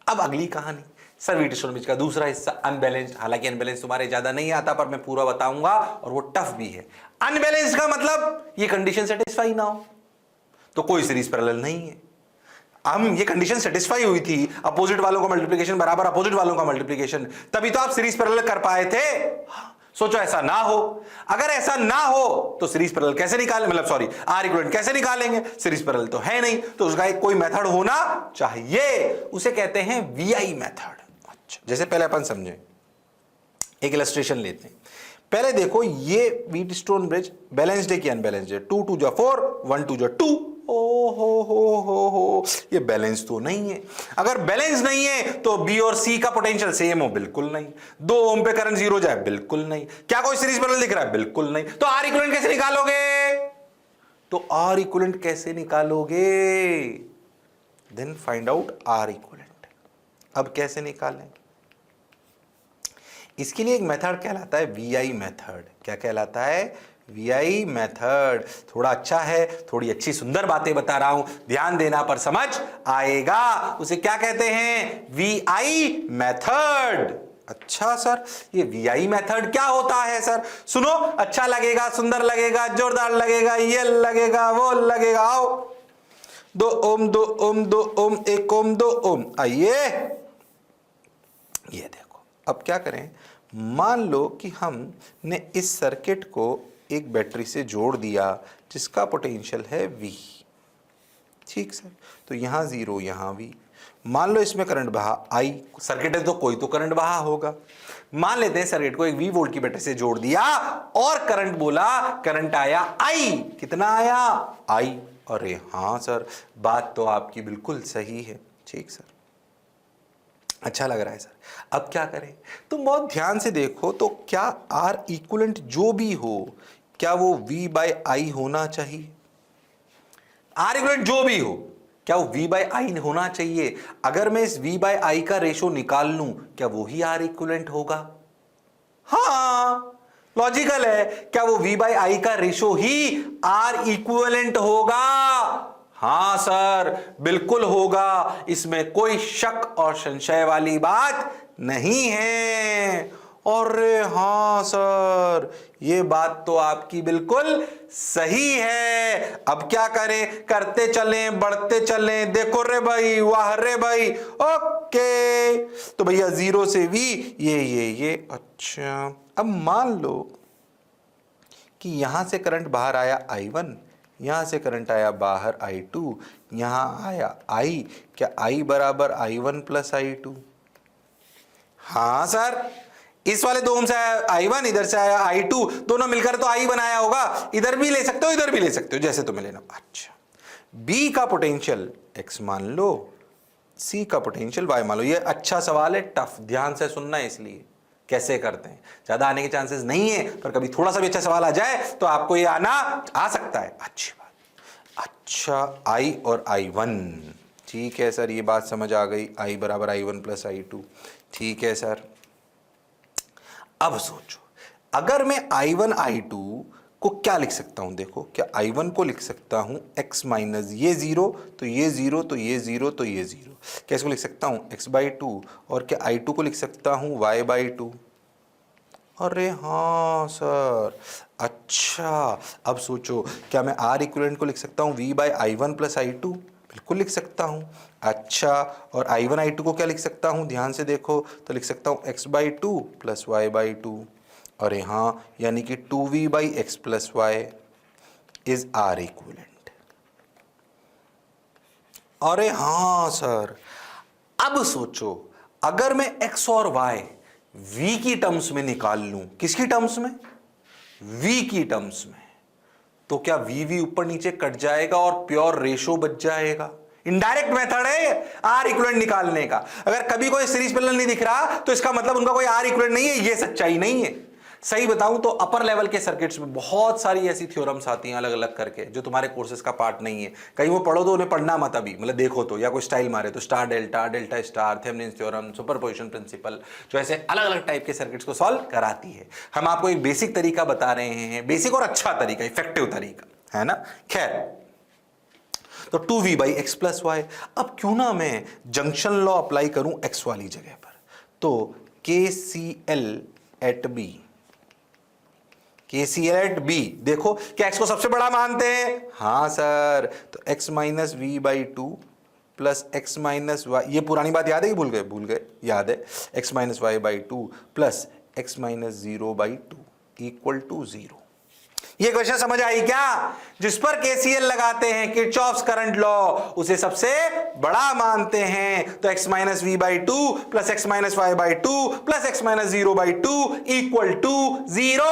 अब अगली कहानी सर व्हीटस्टोन ब्रिज का दूसरा हिस्सा अनबैलेंस्ड। हालांकि अनबैलेंस तुम्हारे ज्यादा नहीं आता, पर मैं पूरा बताऊंगा और वो टफ भी है। अनबैलेंस्ड का मतलब ये कंडीशन सेटिस्फाई ना हो तो कोई सीरीज पैरेलल नहीं है। हम ये कंडीशन सेटिस्फाई हुई थी, अपोजिट वालों का मल्टीप्लिकेशन बराबर अपोजिट वालों का मल्टीप्लिकेशन, तभी तो आप सीरीज पैरेलल कर पाए थे। सोचो ऐसा ना हो, अगर ऐसा ना हो तो सीरीज पैरेलल कैसे निकालें, मतलब सॉरी आर इक्विवेलेंट कैसे निकालेंगे? सीरीज पैरेलल तो है नहीं, तो उसका एक कोई मेथड होना चाहिए, उसे कहते हैं वीआई मेथड। अच्छा, जैसे पहले अपन समझे, एक इलस्ट्रेशन लेते हैं। पहले देखो ये व्हीटस्टोन ब्रिज बैलेंस्ड है कि अनबैलेंस्ड है? 2 2 जा 4, 1 2 जा 2। ओ हो, ये बैलेंस तो नहीं है। अगर बैलेंस नहीं है तो बी और सी का पोटेंशियल सेम हो? बिल्कुल नहीं। 2 ओम पे करंट 0 जाए? बिल्कुल नहीं। क्या कोई सीरीज पैरेलल दिख रहा है? बिल्कुल नहीं। तो आर इक्विवेलेंट कैसे निकालोगे? तो आर इक्विवेलेंट कैसे निकालोगे? Then find out R equivalent. अब कैसे निकालें? इसके लिए एक मेथड कहलाता है वीआई मेथड। क्या कहलाता है? VI method. थोड़ा अच्छा है, थोड़ी अच्छी सुंदर बातें बता रहा हूं, ध्यान देना पर समझ आएगा। उसे क्या कहते हैं? VI method. अच्छा सर, ये वीआई मेथड क्या होता है सर? सुनो, अच्छा लगेगा, सुंदर लगेगा, जोरदार लगेगा, ये लगेगा, वो लगेगा। आओ, 2 ओम 2 ओम 2 ओम 1 ओम 2 ओम। आइए, ये देखो। अब क्या करें? मान लो कि हमने इस सर्किट को एक बैटरी से जोड़ दिया जिसका पोटेंशियल है V। ठीक सर, तो यहां 0, यहां V। मान लो इसमें करंट बहा I, सर्किट है तो कोई तो करंट बहा होगा। मान लेते हैं सर्किट को एक V वोल्ट की बैटरी से जोड़ दिया और करंट बोला, करंट आया I। कितना आया? I। अरे हाँ सर, बात तो आपकी बिल्कुल सही है। ठीक सर, अच्छा लग रहा है सर। अब क्या करें? तुम बहुत ध्यान से देखो तो क्या आर इक्विवेलेंट जो भी हो, क्या वो V बाय आई होना चाहिए? आर इक्विवेलेंट जो भी हो, क्या वो V बाय आई होना चाहिए? अगर मैं इस V बाय आई का रेशो निकाल लूं, क्या वो ही आर इक्विवेलेंट होगा? हाँ, लॉजिकल है। क्या वो V बाय आई का रेशो ही आर इक्विवेलेंट होगा? हां सर, बिल्कुल होगा, इसमें कोई शक और संशय वाली बात नहीं है। और हां सर, ये बात तो आपकी बिल्कुल सही है। अब क्या करें? करते चलें, बढ़ते चलें। देखो रे भाई, वाह रे भाई। ओके, तो भैया 0 से V, ये। अच्छा, अब मान लो कि यहां से करंट बाहर आया I1, यहां से करंट आया बाहर I2, यहां आया I। क्या I बराबर I1 प्लस I2? हाँ सर, इस वाले 2 ओम से आया I1, इधर से आया I2, दोनों मिलकर तो I बनाया होगा। इधर भी ले सकते हो, इधर भी ले सकते हो, जैसे तुम्हें लेना। अच्छा, B का पोटेंशियल X मान लो, C का पोटेंशियल Y मान लो। ये अच्छा सवाल है, टफ, ध्यान से सुनना है। इसलिए कैसे करते हैं, ज्यादा आने के चांसेस नहीं है, पर कभी थोड़ा सा भी अच्छा सवाल आ जाए तो आपको ये आना आ सकता है। अच्छी बात। अच्छा, I और I1, ठीक है सर, ये बात समझ आ गई। I बराबर I1 प्लस I2, ठीक है सर। अब सोचो, अगर मैं I1 I2 को क्या लिख सकता हूं? देखो, क्या I1 को लिख सकता हूं x माइनस ये 0, तो ये 0, तो ये 0, तो ये 0। क्या इसको लिख सकता हूं x/2? और क्या I2 को लिख सकता हूं y/2? अरे हाँ सर, अच्छा। अब सोचो, क्या मैं R इक्विवेलेंट को लिख सकता हूं V bye I1 plus I2? बिल्कुल लिख सकता हूं। अच्छा, और I1 I2 को क्या लिख सकता हूं? ध्यान से देखो, तो लिख सकता हूं x/2 प्लस y/2। अरे हाँ, यानी कि 2v by X plus Y is R equivalent. अरे हाँ सर, अब सोचो, अगर मैं x और y v की टर्म्स में निकाल लूं, किसकी टर्म्स में? v की टर्म्स में, तो क्या v ऊपर नीचे कट जाएगा और प्योर रेशो बच जाएगा। इनडायरेक्ट मेथड है आर इक्विवेलेंट निकालने का। अगर कभी कोई सीरीज पैरेलल नहीं दिख रहा तो इसका मतलब उनका कोई आर इक्विवेलेंट नहीं है, ये सच्चाई नहीं है। सही बताऊं तो अपर लेवल के सर्किट्स में बहुत सारी ऐसी थ्योरम्स आती हैं अलग अलग करके जो तुम्हारे कोर्सेज का पार्ट नहीं है। कहीं वो पढ़ो तो उन्हें पढ़ना मत अभी, मतलब देखो तो, या कोई स्टाइल मारे तो star delta, delta star, Thevenin's theorem, superposition principle, जो ऐसे अलग अलग टाइप के सर्किट्स को सॉल्व कराती है। हम आपको एक बेसिक तरीका बता रहे हैं, बेसिक और अच्छा तरीका, इफेक्टिव तरीका है ना। खैर, तो 2v by X plus Y. अब क्यों ना मैं जंक्शन लॉ अप्लाई करूं x वाली जगह पर, तो KCL at B, KCL at B, देखो क्या x को सबसे बड़ा मानते हैं? हाँ सर, तो x minus V by two plus X minus Y, ये पुरानी बात याद है कि भूल गए? भूल गए, याद है। x minus Y by two plus X minus zero by two equal to zero. ये क्वेश्चन समझ आई क्या? जिस पर KCL लगाते हैं, किरचॉफ्स करंट लॉ, उसे सबसे बड़ा मानते हैं। तो x minus V by two plus X minus Y by two plus X minus zero by two equal to zero.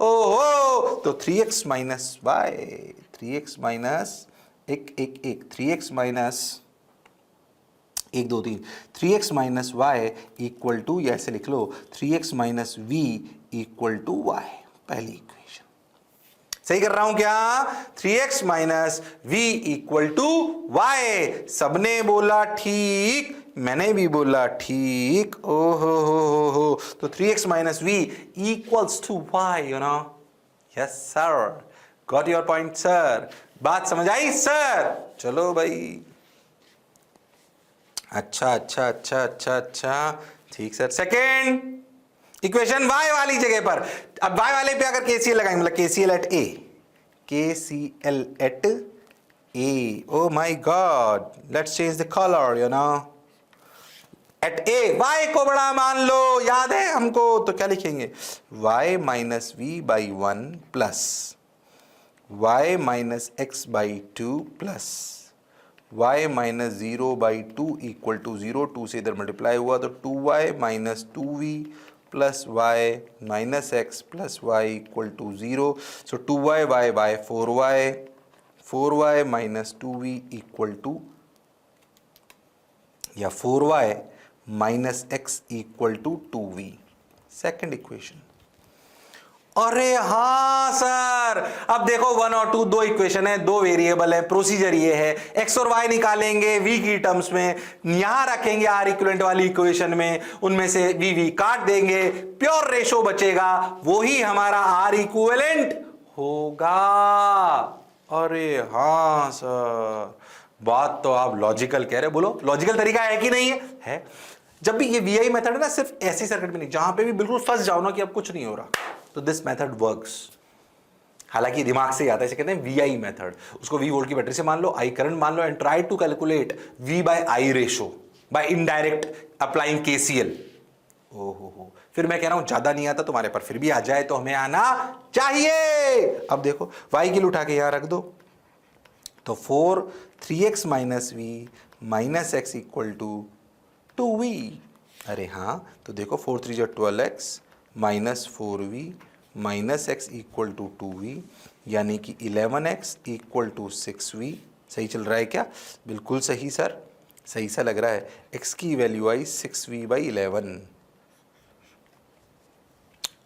ओहो, तो 3x minus Y, 3x minus एक एक एक, 3x माइनस एक दो तीन, 3x minus Y equal to, या ऐसे लिख लो 3x minus V equal to Y. पहली इक्वेशन सही कर रहा हूं क्या? 3x minus V equal to Y. सबने बोला ठीक, मैंने भी बोला ठीक। ओहो हो, तो 3x minus V equals to Y, you know. Yes sir, got your point sir. बात समझ आई सर? चलो भाई, अच्छा अच्छा अच्छा अच्छा अच्छा, ठीक सर। सेकेंड इक्वेशन y वाली जगह पर, अब y वाले पे अगर KCL लगाएंगे, मतलब KCL at A, KCL at A, oh my god, let's change the color, you know, at A, y को बड़ा मान लो, याद है हमको, तो क्या लिखेंगे? y minus V by one plus y minus X by two plus y minus zero by two equal to zero. Two से इधर मल्टीप्लाई हुआ तो 2y minus 2v plus y minus X plus Y equal to जीरो। So 2y y y 4y minus 2v equal to, या 4y minus X equal to 2v। Second equation. अरे हाँ sir, अब देखो 1 और 2 दो इक्वेशन है, दो वेरिएबल है, प्रोसीजर ये है, x और y निकालेंगे v की टर्म्स में, यहां रखेंगे r इक्विवेलेंट वाली इक्वेशन में, उनमें से v काट देंगे, प्योर रेशो बचेगा, वही हमारा r इक्विवेलेंट होगा। अरे हाँ सर, बात तो आप लॉजिकल कह रहे, बोलो लॉजिकल तरीका है कि नहीं है? जब भी ये VI मेथड है ना, सिर्फ ऐसी सर्किट में नहीं, जहां पे भी बिल्कुल फंस जाओ ना कि अब कुछ नहीं हो रहा, तो दिस मेथड वर्क्स। हालांकि दिमाग से ही आता है, इसे कहते हैं VI मेथड। उसको V वोल्ट की बैटरी से मान लो, I करंट मान लो, and try to calculate V by I ratio by indirect applying KCL। ओहो, फिर मैं कह रहा हूं ज्यादा नहीं आता तुम्हारे पर, फिर भी आ जाए तो हमें आना चाहिए। अब देखो y की उठा के यहां रख दो, तो 4 3x minus V minus X equal to 2v। अरे हाँ, तो देखो 4 3 जो 12x minus 4v minus X equal to 2v, यानी कि 11x इक्वल टू 6v। सही चल रहा है क्या? बिल्कुल सही सर, सही सा लग रहा है। x की वैल्यू आई 6v बाई 11।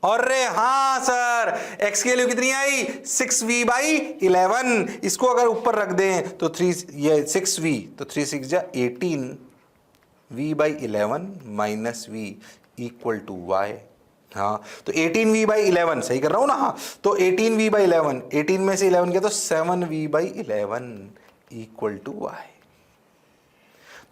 अरे हाँ सर, x की वैल्यू कितनी आई? 6v by 11। इसको अगर ऊपर रख दें तो 3 ये 6v, तो 3 6 जा 18 v by 11 minus v equal to y। हाँ, तो 18v बाई 11, सही कर रहा हूं ना? हाँ, तो 18v बाई 11, 18 में से 11 गया तो 7v by 11 equal to y।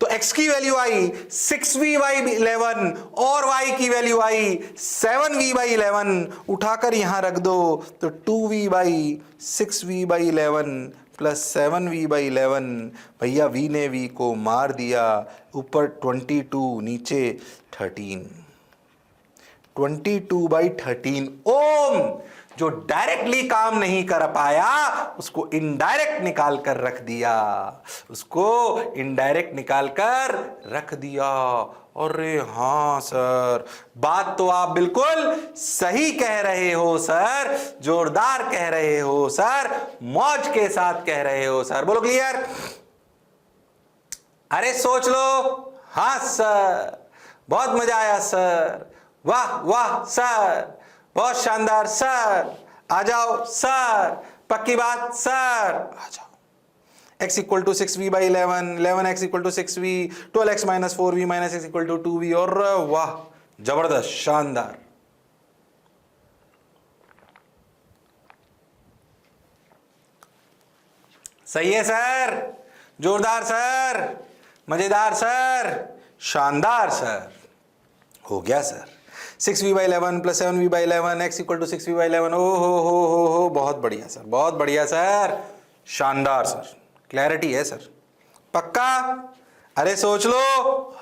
तो x की वैल्यू आई 6v बाई 11 और y की वैल्यू आई 7v बाई 11। उठाकर यहां रख दो तो 2v by 6v by 11 plus 7v by 11। भैया v ने v को मार दिया, ऊपर 22 नीचे 13, 22 बाई 13 ओम। जो डायरेक्टली काम नहीं कर पाया उसको इनडायरेक्ट निकाल कर रख दिया, उसको इनडायरेक्ट निकाल कर रख दिया। अरे हाँ सर, बात तो आप बिल्कुल सही कह रहे हो सर, जोरदार कह रहे हो सर, मौज के साथ कह रहे हो सर। बोलो क्लियर? अरे सोच लो। हाँ सर, बहुत मजा आया सर, वाह वाह सर, बहुत शानदार सर, आ जाओ सर, पक्की बात सर, आ जाओ। x equal to 6v by 11, 11x equal to 6v, 12x minus 4v minus x equal to 2v। और वाह, जबरदस्त, शानदार। सही है सर, जोरदार सर, मजेदार सर, शानदार सर, हो गया sir. 6v by 11 plus 7v by 11 x equal to 6v by 11। ओ हो, बहुत बढ़िया सर, बहुत बढ़िया सर, शानदार सर, क्लैरिटी है सर, पक्का? अरे सोच लो,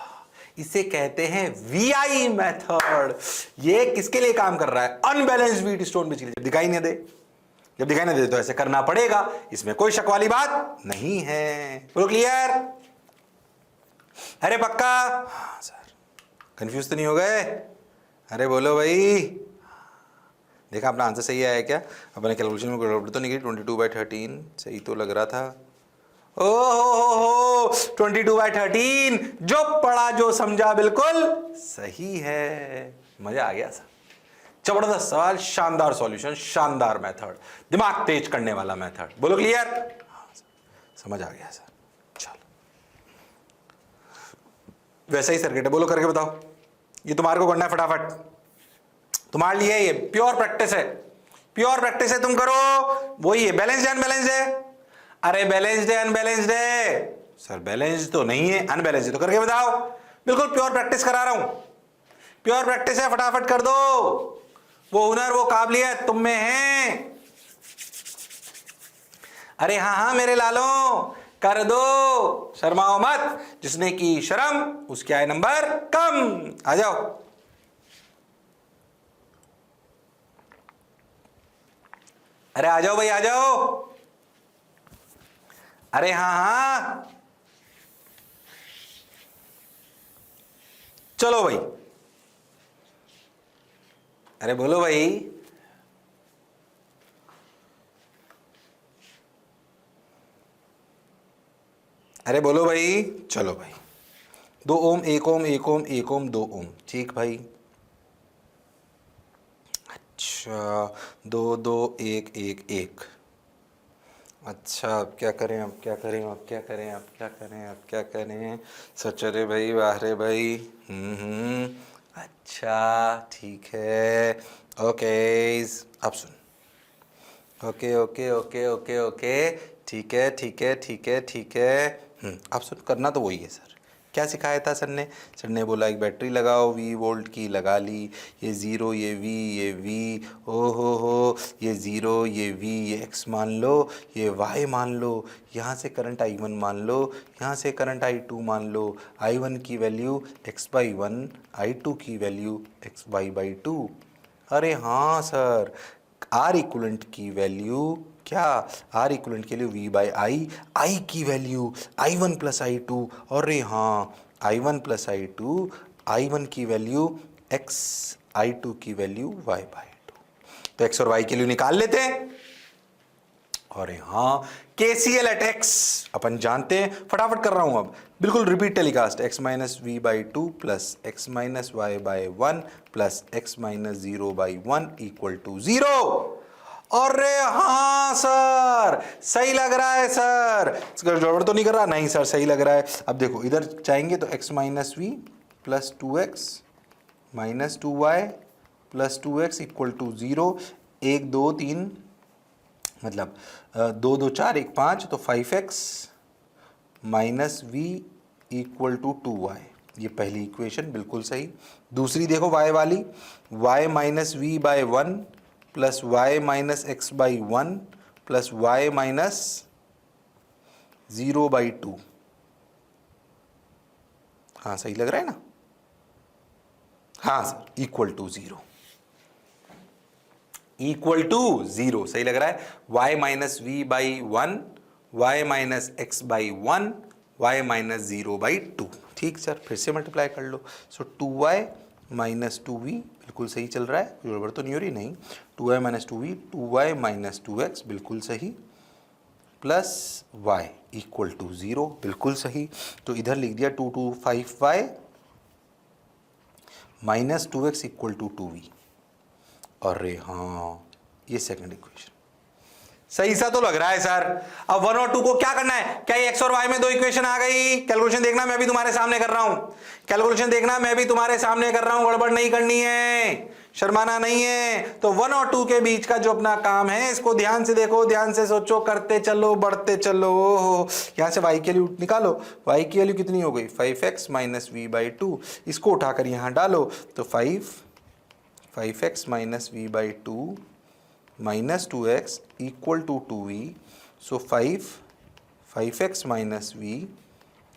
इसे कहते हैं VI मेथड। ये किसके लिए काम कर रहा है? अनबैलेंस्ड व्हीटस्टोन ब्रिज के लिए। जब दिखाई नहीं दे, जब दिखाई नहीं दे तो ऐसे करना पड़ेगा, इसमें कोई शक वाली बात नहीं है। बोलो क्लियर? अरे पक्का? हाँ सर, कंफ्यूज तो नहीं हो गए? अरे बोलो भाई। देखा अपना आंसर सही आया क्या? अपने कैलकुलेशन में गड़बड़ तो नहीं गई? 22/13 सही तो लग रहा था। ओहो, 22/13 जो पढ़ा जो समझा बिल्कुल सही है। मजा आ गया सर, जबरदस्त सवाल, शानदार सॉल्यूशन, शानदार मेथड, दिमाग तेज करने वाला मेथड। बोलो क्लियर? हाँ, समझ आ गया सर। चलो, वैसा ही सर्किट है, बोलो करके बताओ। ये तुम्हारे को करना है फटाफट, तुम्हारे लिए ये प्योर प्रैक्टिस है, प्योर प्रैक्टिस है, तुम करो। वही है, बैलेंस्ड है अनबैलेंस्ड है? अरे बैलेंस्ड है अनबैलेंस्ड है? सर बैलेंस्ड तो नहीं है, अनबैलेंस्ड है, तो करके बताओ। बिल्कुल प्योर प्रैक्टिस करा रहा हूं, प्योर प्रैक्टिस है, फटाफट कर दो। वो हुनर, वो काबिलियत तुम में है। अरे हाँ हाँ मेरे लालों, कर दो, शर्माओ मत, जिसने की शर्म उसके आए नंबर कम। आ जाओ। अरे आ जाओ भाई, आ जाओ। अरे हाँ हाँ, चलो भाई। अरे बोलो भाई। अरे बोलो भाई, चलो भाई। 2 ओम, 1 ओम, 1 ओम, 1 ओम, 2 ओम, ठीक भाई। अच्छा, 2 2 1 1 1। अच्छा, अब क्या करें, अब क्या करें, अब क्या करें, अब क्या करें, अब क्या करें? सच रे भाई, वाह रे भाई। अच्छा ठीक है, ओके। अब सुन, okay okay okay okay okay, ठीक है ठीक है ठीक है ठीक है। अब सुन, करना तो वही है सर। क्या सिखाया था सर ने? सर ने बोला एक बैटरी लगाओ, V वोल्ट की, लगा ली। ये 0, ये V, ये V, ओ हो, ये 0, ये V, ये X मान लो, ये Y मान लो, यहाँ से करंट I1 मान लो, यहाँ से करंट I2 मान लो। I1 की वैल्यू x/1, I2 की वैल्यू xy/2। अरे हाँ सर, R इक्वलेंट की वैल्यू क्या? R इक्वलेंट के लिए V/I, I की वैल्यू I1 प्लस I2, और हाँ I1 प्लस I2, I1 की वैल्यू X, I2 की वैल्यू Y/2। तो X और Y की वैल्यू निकाल लेते हैं। और हाँ, KCL एट X अपन जानते हैं, फटाफट कर रहा हूं अब, बिल्कुल repeat telecast. X minus V/2 plus X minus Y/1 plus X minus 0/1 equal to 0। अरे हाँ सर, सही लग रहा है सर, गड़बड़ तो नहीं कर रहा? नहीं सर, सही लग रहा है। अब देखो, इधर चाहेंगे तो X minus V plus 2X minus 2Y plus 2X equal to 0। 1 2 3, मतलब 2 2 4 1 5, तो 5x minus V equal to 2y। ये पहली इक्वेशन बिल्कुल सही। दूसरी देखो y वाली, y minus V/1 plus y minus x/1 plus y minus 0/2। हाँ सही लग रहा है ना? हाँ sir, equal to 0। Equal to 0, सही लग रहा है। y minus V by 1, y minus X by 1, y minus 0 by 2। ठीक सर, फिर से मल्टीप्लाई कर लो। सो 2y माइनस 2v बिल्कुल सही चल रहा है, गड़बड़ तो नहीं हो रही, नहीं। 2y minus 2v, 2y minus 2x बिल्कुल सही, प्लस y इक्वल टू 0 बिल्कुल सही। तो इधर लिख दिया 2 2 5y minus 2x equal to 2v। अरे हाँ, ये सेकंड इक्वेशन सही सा तो लग रहा है सर। अब 1 और 2 को क्या करना है? क्या ये x और y में दो इक्वेशन आ गई? कैलकुलेशन देखना, मैं भी तुम्हारे सामने कर रहा हूं। कैलकुलेशन देखना, मैं भी तुम्हारे सामने कर रहा हूं, गड़बड़ नहीं करनी है, शर्माना नहीं है। तो 1 और 2 के बीच का जो अपना काम है, इसको ध्यान से देखो, ध्यान से सोचो, करते चलो, बढ़ते चलो। यहां से y की वैल्यू निकालो। y की वैल्यू कितनी हो गई? 5x minus V by 2। इसको उठाकर यहां डालो तो 5x minus V by 2 minus 2x equal to 2v। So 5x minus v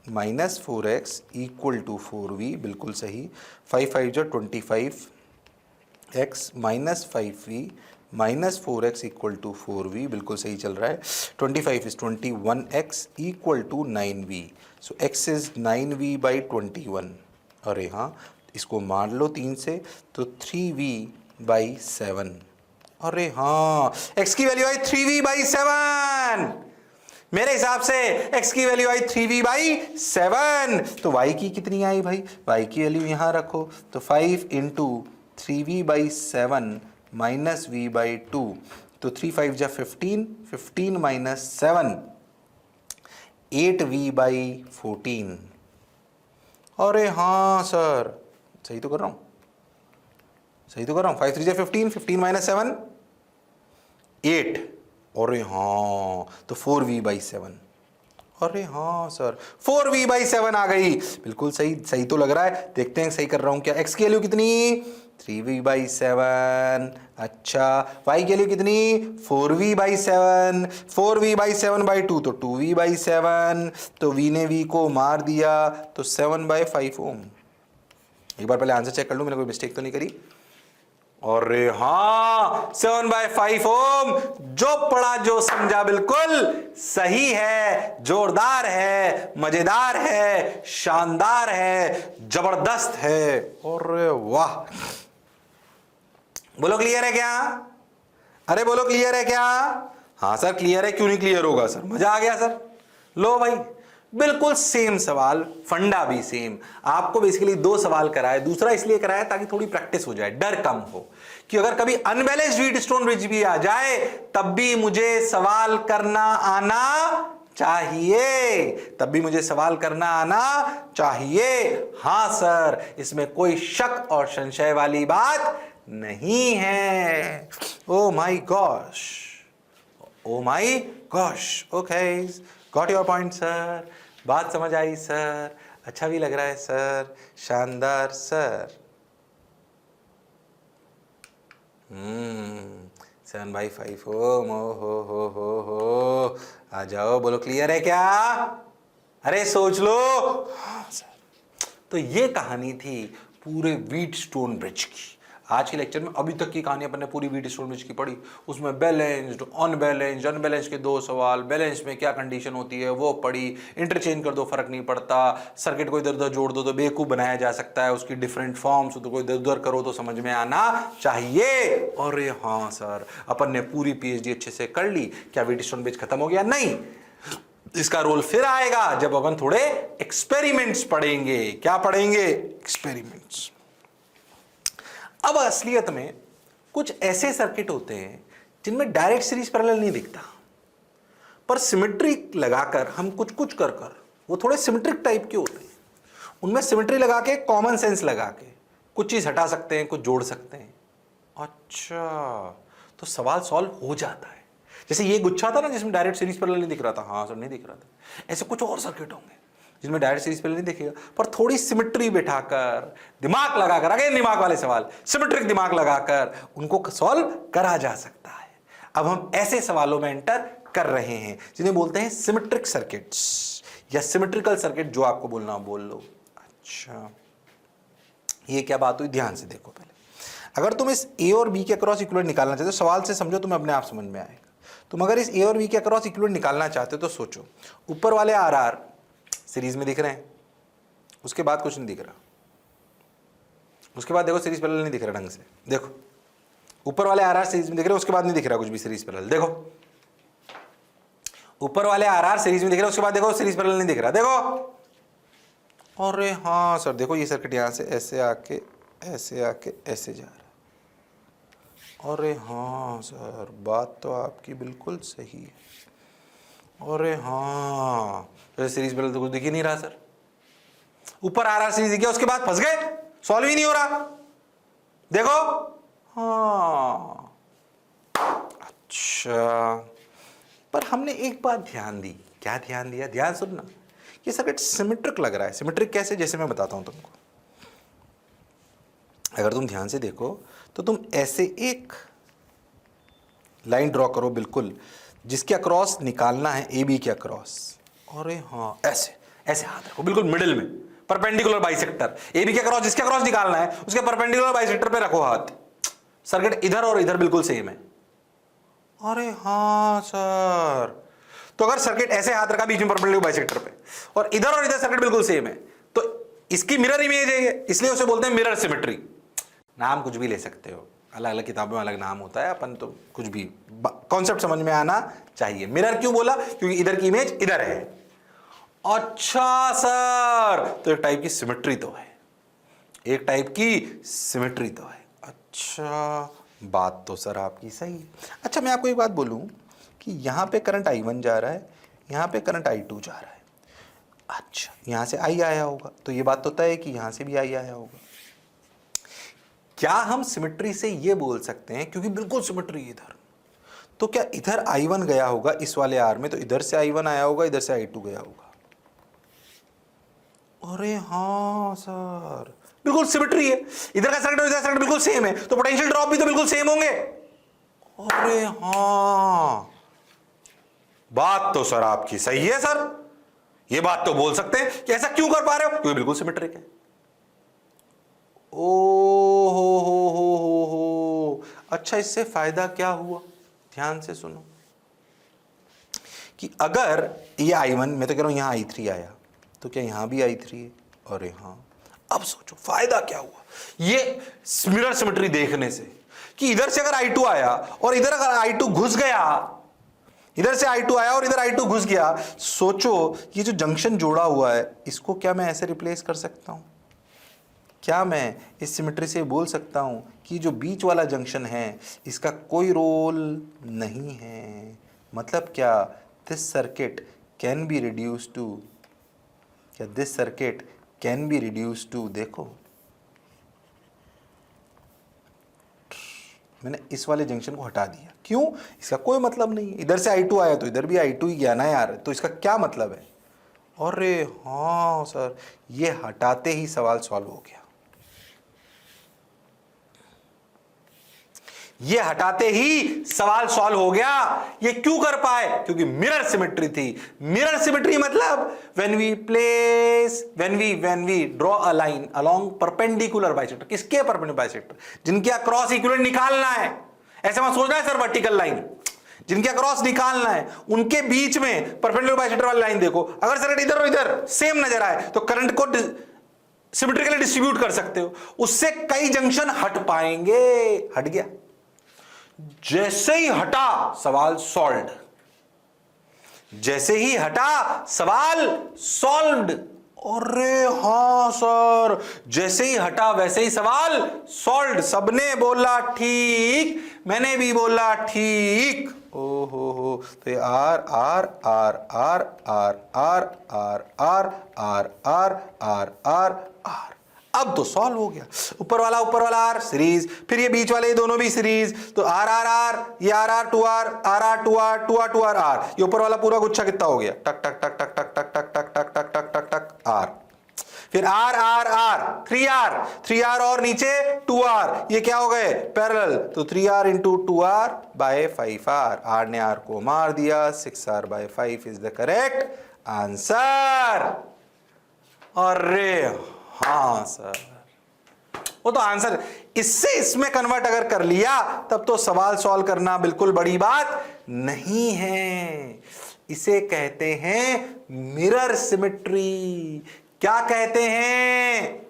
minus 4x equal to 4v बिल्कुल सही। 5 5 जो 25x minus 5v minus 4x equal to 4v बिल्कुल सही चल रहा है। 25 is 21x equal to 9v। So x is 9v by 21। अरे हाँ, इसको मार लो 3 से तो 3v बाई 7। अरे हाँ, x की वैल्यू आई 3v बाई 7। मेरे हिसाब से x की वैल्यू आई 3v बाई 7। तो y की कितनी आई भाई? y की वैल्यू यहां रखो तो 5 into 3v by 7 minus v by 2। तो 3 5 जा 15, 15 माइनस 7 8v बाई 14। अरे हाँ सर, सही तो कर रहा हूं, सही तो कर रहा हूं। 5 3 जा 15, 15 माइनस 7 8। अरे हाँ, तो 4v बाई 7। अरे हाँ सर, 4v बाई 7 आ गई, बिल्कुल सही, सही तो लग रहा है। देखते हैं सही कर रहा हूं क्या। x की वैल्यू कितनी? 3v by 7। अच्छा, y की वैल्यू कितनी? 4v by 7। 4v by 7 by 2 तो 2v बाई 7। तो v ने v को मार दिया तो 7 बाई 5 ओम। एक बार पहले आंसर चेक कर लूं, मैंने कोई मिस्टेक तो नहीं करी। अरे हाँ, 7 बाई 5 ओम। जो पढ़ा जो समझा बिल्कुल सही है, जोरदार है, मजेदार है, शानदार है, जबरदस्त है। अरे वाह, बोलो क्लियर है क्या? अरे बोलो क्लियर है क्या? हाँ सर क्लियर है, क्यों नहीं क्लियर होगा सर, मजा आ गया सर। लो भाई, बिल्कुल सेम सवाल, फंडा भी सेम। आपको बेसिकली 2 सवाल कराए, दूसरा इसलिए कराया ताकि थोड़ी प्रैक्टिस हो जाए, डर कम हो कि अगर कभी अनबैलेंस्ड व्हीटस्टोन ब्रिज भी आ जाए तब भी मुझे सवाल करना आना चाहिए, तब भी मुझे सवाल करना आना चाहिए। हां सर, इसमें कोई शक और संशय वाली बात नहीं है। Oh my gosh, oh my gosh. Okay, got your point sir, बात समझ आई सर, अच्छा भी लग रहा है सर, शानदार सर। 7 बाई 5 ओम। हो आ जाओ, बोलो क्लियर है क्या? अरे सोच लो। हाँ सर, तो ये कहानी थी पूरे व्हीटस्टोन ब्रिज की। आज के लेक्चर में अभी तक की कहानी अपन ने पूरी व्हीटस्टोन ब्रिज की पढ़ी। उसमें बैलेंस्ड, अनबैलेंस्ड, अनबैलेंस्ड के 2 सवाल, बैलेंस में क्या कंडीशन होती है वो पढ़ी। इंटरचेंज कर दो, फर्क नहीं पड़ता। सर्किट को इधर उधर जोड़ दो तो बेवकूफ बनाया जा सकता है, उसकी डिफरेंट फॉर्म्स, तो कोई इधर उधर करो तो समझ में आना चाहिए। और हाँ सर, अपन ने पूरी पीएचडी अच्छे से कर ली। क्या व्हीटस्टोन ब्रिज खत्म हो गया? नहीं, इसका रोल फिर आएगा जब अपन थोड़े एक्सपेरिमेंट्स पढ़ेंगे। क्या पढ़ेंगे? एक्सपेरिमेंट्स। अब असलियत में कुछ ऐसे सर्किट होते हैं जिनमें डायरेक्ट सीरीज पैरेलल नहीं दिखता, पर सिमेट्री लगाकर हम कुछ कुछ कर वो थोड़े सिमेट्रिक टाइप के होते हैं। उनमें सिमेट्री लगा के, कॉमन सेंस लगा के कुछ चीज हटा सकते हैं, कुछ जोड़ सकते हैं। अच्छा, तो सवाल सॉल्व हो जाता है। जैसे ये गुच्छा था ना जिसमें डायरेक्ट सीरीज पैरेलल नहीं दिख रहा था। हाँ सर, नहीं दिख रहा था। ऐसे कुछ और सर्किट होंगे जिनमें डायरेक्ट सीरीज पैरेलल नहीं दिखेगा, पर थोड़ी सिमेट्री बिठाकर, दिमाग लगाकर, अगेन दिमाग वाले सवाल, सिमेट्रिक दिमाग लगाकर उनको सॉल्व करा जा सकता है। अब हम ऐसे सवालों में एंटर कर रहे हैं जिन्हें बोलते हैं सिमेट्रिक सर्किट्स या सिमेट्रिकल सर्किट, जो आपको बोलना बोल लो। अच्छा, ये क्या बात हुई, ध्यान से देखो पहले। अगर तुम इस ए और बी के अक्रॉस इक्विवेलेंट निकालना चाहते हो, सवाल से समझो, तुम्हें अपने आप समझ में आएगा। तुम अगर इस ए और बी के अक्रॉस इक्विवेलेंट निकालना चाहते हो तो सोचो, ऊपर वाले आर आर सीरीज में दिख रहे हैं, उसके बाद कुछ नहीं दिख रहा, उसके बाद देखो सीरीज पैरेलल नहीं दिख रहा ढंग से, देखो ऊपर वाले आर आर सीरीज में दिख रहे हैं, उसके बाद नहीं दिख रहा कुछ भी सीरीज पैरेलल, देखो ऊपर वाले आर आर सीरीज में दिख रहे हैं, उसके बाद देखो सीरीज पैरेलल नहीं दिख रहा, देखो। अरे हाँ सर, देखो ये सर्किट यहां से ऐसे आके ऐसे जा रहा है। अरे हाँ सर, बात तो आपकी बिल्कुल सही है। अरे हाँ, तो सीरीज पैरेलल तो कुछ दिख ही नहीं रहा सर, ऊपर आर आर सीरीज दिख गया, उसके बाद फंस गए, सॉल्व ही नहीं हो रहा, देखो। हाँ अच्छा, पर हमने एक बात ध्यान दी, क्या ध्यान दिया, ध्यान सुनना, ये सर्किट सिमेट्रिक लग रहा है। सिमेट्रिक कैसे, जैसे मैं बताता हूं तुमको। अगर तुम ध्यान से देखो तो तुम ऐसे एक लाइन ड्रॉ करो बिल्कुल, जिसके अक्रॉस निकालना है ए बी के अक्रॉस। अरे हाँ, ऐसे ऐसे हाथ रखो बिल्कुल मिडिल में, परपेंडिकुलर बाइसेक्टर, ए बी के अक्रॉस जिसके अक्रॉस निकालना है उसके परपेंडिकुलर बाइसेक्टर पे रखो हाथ। सर्किट इधर और इधर बिल्कुल सेम है। अरे हाँ सर, तो अगर सर्किट ऐसे हाथ रखा बीच में परपेंडिकुलर बाइसेक्टर पे, और इधर सर्किट बिल्कुल सेम है, तो इसकी मिरर इमेज है ये, इसलिए उसे बोलते हैं मिरर सिमेट्री। नाम कुछ भी ले सकते हो, अलग अलग किताबों में अलग नाम होता है, अपन तो कुछ भी, कॉन्सेप्ट समझ में आना चाहिए। मिरर क्यों बोला, क्योंकि इधर की इमेज इधर है। अच्छा सर, तो एक टाइप की सिमेट्री तो है, एक टाइप की सिमेट्री तो है। अच्छा, बात तो सर आपकी सही है। अच्छा, मैं आपको एक बात बोलूं कि यहां पे करंट I1 जा रहा है, यहां पे करंट I2 जा रहा है। अच्छा, यहां से I आया होगा, तो ये बात तो तय है कि यहां से भी I आया होगा। क्या हम सिमेट्री से ये बोल सकते हैं, क्योंकि बिल्कुल सिमेट्री इधर, तो क्या इधर I1 गया होगा इस वाले R में, तो इधर से I1 आया होगा, इधर से I2 गया होगा। अरे हाँ सर, बिल्कुल सिमेट्री है, इधर का सर्किट और इधर का सर्किट बिल्कुल सेम है, तो पोटेंशियल ड्रॉप भी तो बिल्कुल सेम होंगे। अरे हाँ, बात तो सर आपकी सही है सर, ये बात तो बोल सकते हैं कि ऐसा क्यों कर पा रहे हो, क्योंकि बिल्कुल सिमेट्रिक है। ओ हो, अच्छा, इससे फायदा क्या हुआ, ध्यान से सुनो, कि अगर ये I1, मैं तो कह रहा हूं यहां I3 आया, तो क्या यहां भी I3 है। अरे हाँ, अब सोचो फायदा क्या हुआ ये मिरर सिमेट्री देखने से, कि इधर से अगर I2 आया और इधर अगर I2 घुस गया, इधर से I2 आया और इधर I2 घुस गया, सोचो ये जो जंक्शन जोड़ा हुआ है, इसको क्या मैं ऐसे रिप्लेस कर सकता हूं? क्या मैं इस सिमेट्री से बोल सकता हूं कि जो बीच वाला जंक्शन है इसका कोई रोल नहीं है? मतलब क्या, this circuit can be reduce to, क्या this circuit can be reduce to, देखो मैंने इस वाले जंक्शन को हटा दिया, क्यों, इसका कोई मतलब नहीं है। इधर से I2 आया तो इधर भी I2 ही गया ना यार, तो इसका क्या मतलब है? अरे हाँ सर, ये हटाते ही सवाल सॉल्व हो गया, ये हटाते ही सवाल सॉल्व हो गया। ये क्यों कर पाए, क्योंकि मिरर सिमेट्री थी। मिरर सिमेट्री मतलब when we draw a line along perpendicular bisector, किसके परपेंडिकुलर बाइसेक्टर, जिनके अक्रॉस इक्विवेलेंट निकालना है। ऐसे मत सोचना है सर वर्टिकल लाइन, जिनके अक्रॉस निकालना है उनके बीच में परपेंडिकुलर बाइसेक्टर वाली लाइन देखो, अगर सर्किट इधर और इधर सेम नजर आए तो करंट को सिमेट्रिकली डिस्ट्रीब्यूट कर सकते हो, उससे कई जंक्शन हट पाएंगे। हट गया, जैसे ही हटा सवाल सॉल्व्ड, जैसे ही हटा सवाल सॉल्व्ड। अरे हाँ सर, जैसे ही हटा वैसे ही सवाल सॉल्व्ड। सबने बोला ठीक, मैंने भी बोला ठीक। ओ हो, तो ये R R R R R R R R R R R R R, अब तो सॉल्व हो गया। ऊपर वाला आर सीरीज, फिर ये बीच वाले ये दोनों भी सीरीज, तो आर आर आर, ये R R two R, R R two R, two R two R R, ये ऊपर वाला पूरा गुच्छा कितना हो गया, टक टक टक टक टक टक टक टक टक टक टक टक टक आर, फिर R R R, three R और नीचे टू आर, ये क्या हो गए पैरेलल, तो 3R into 2R by 5R, R ने आर को मार दिया, 6R by 5 is the correct answer. अरे हाँ सर, वो तो आंसर इससे इसमें कन्वर्ट अगर कर लिया तब तो सवाल सॉल्व करना बिल्कुल बड़ी बात नहीं है। इसे कहते हैं मिरर सिमेट्री। क्या कहते हैं?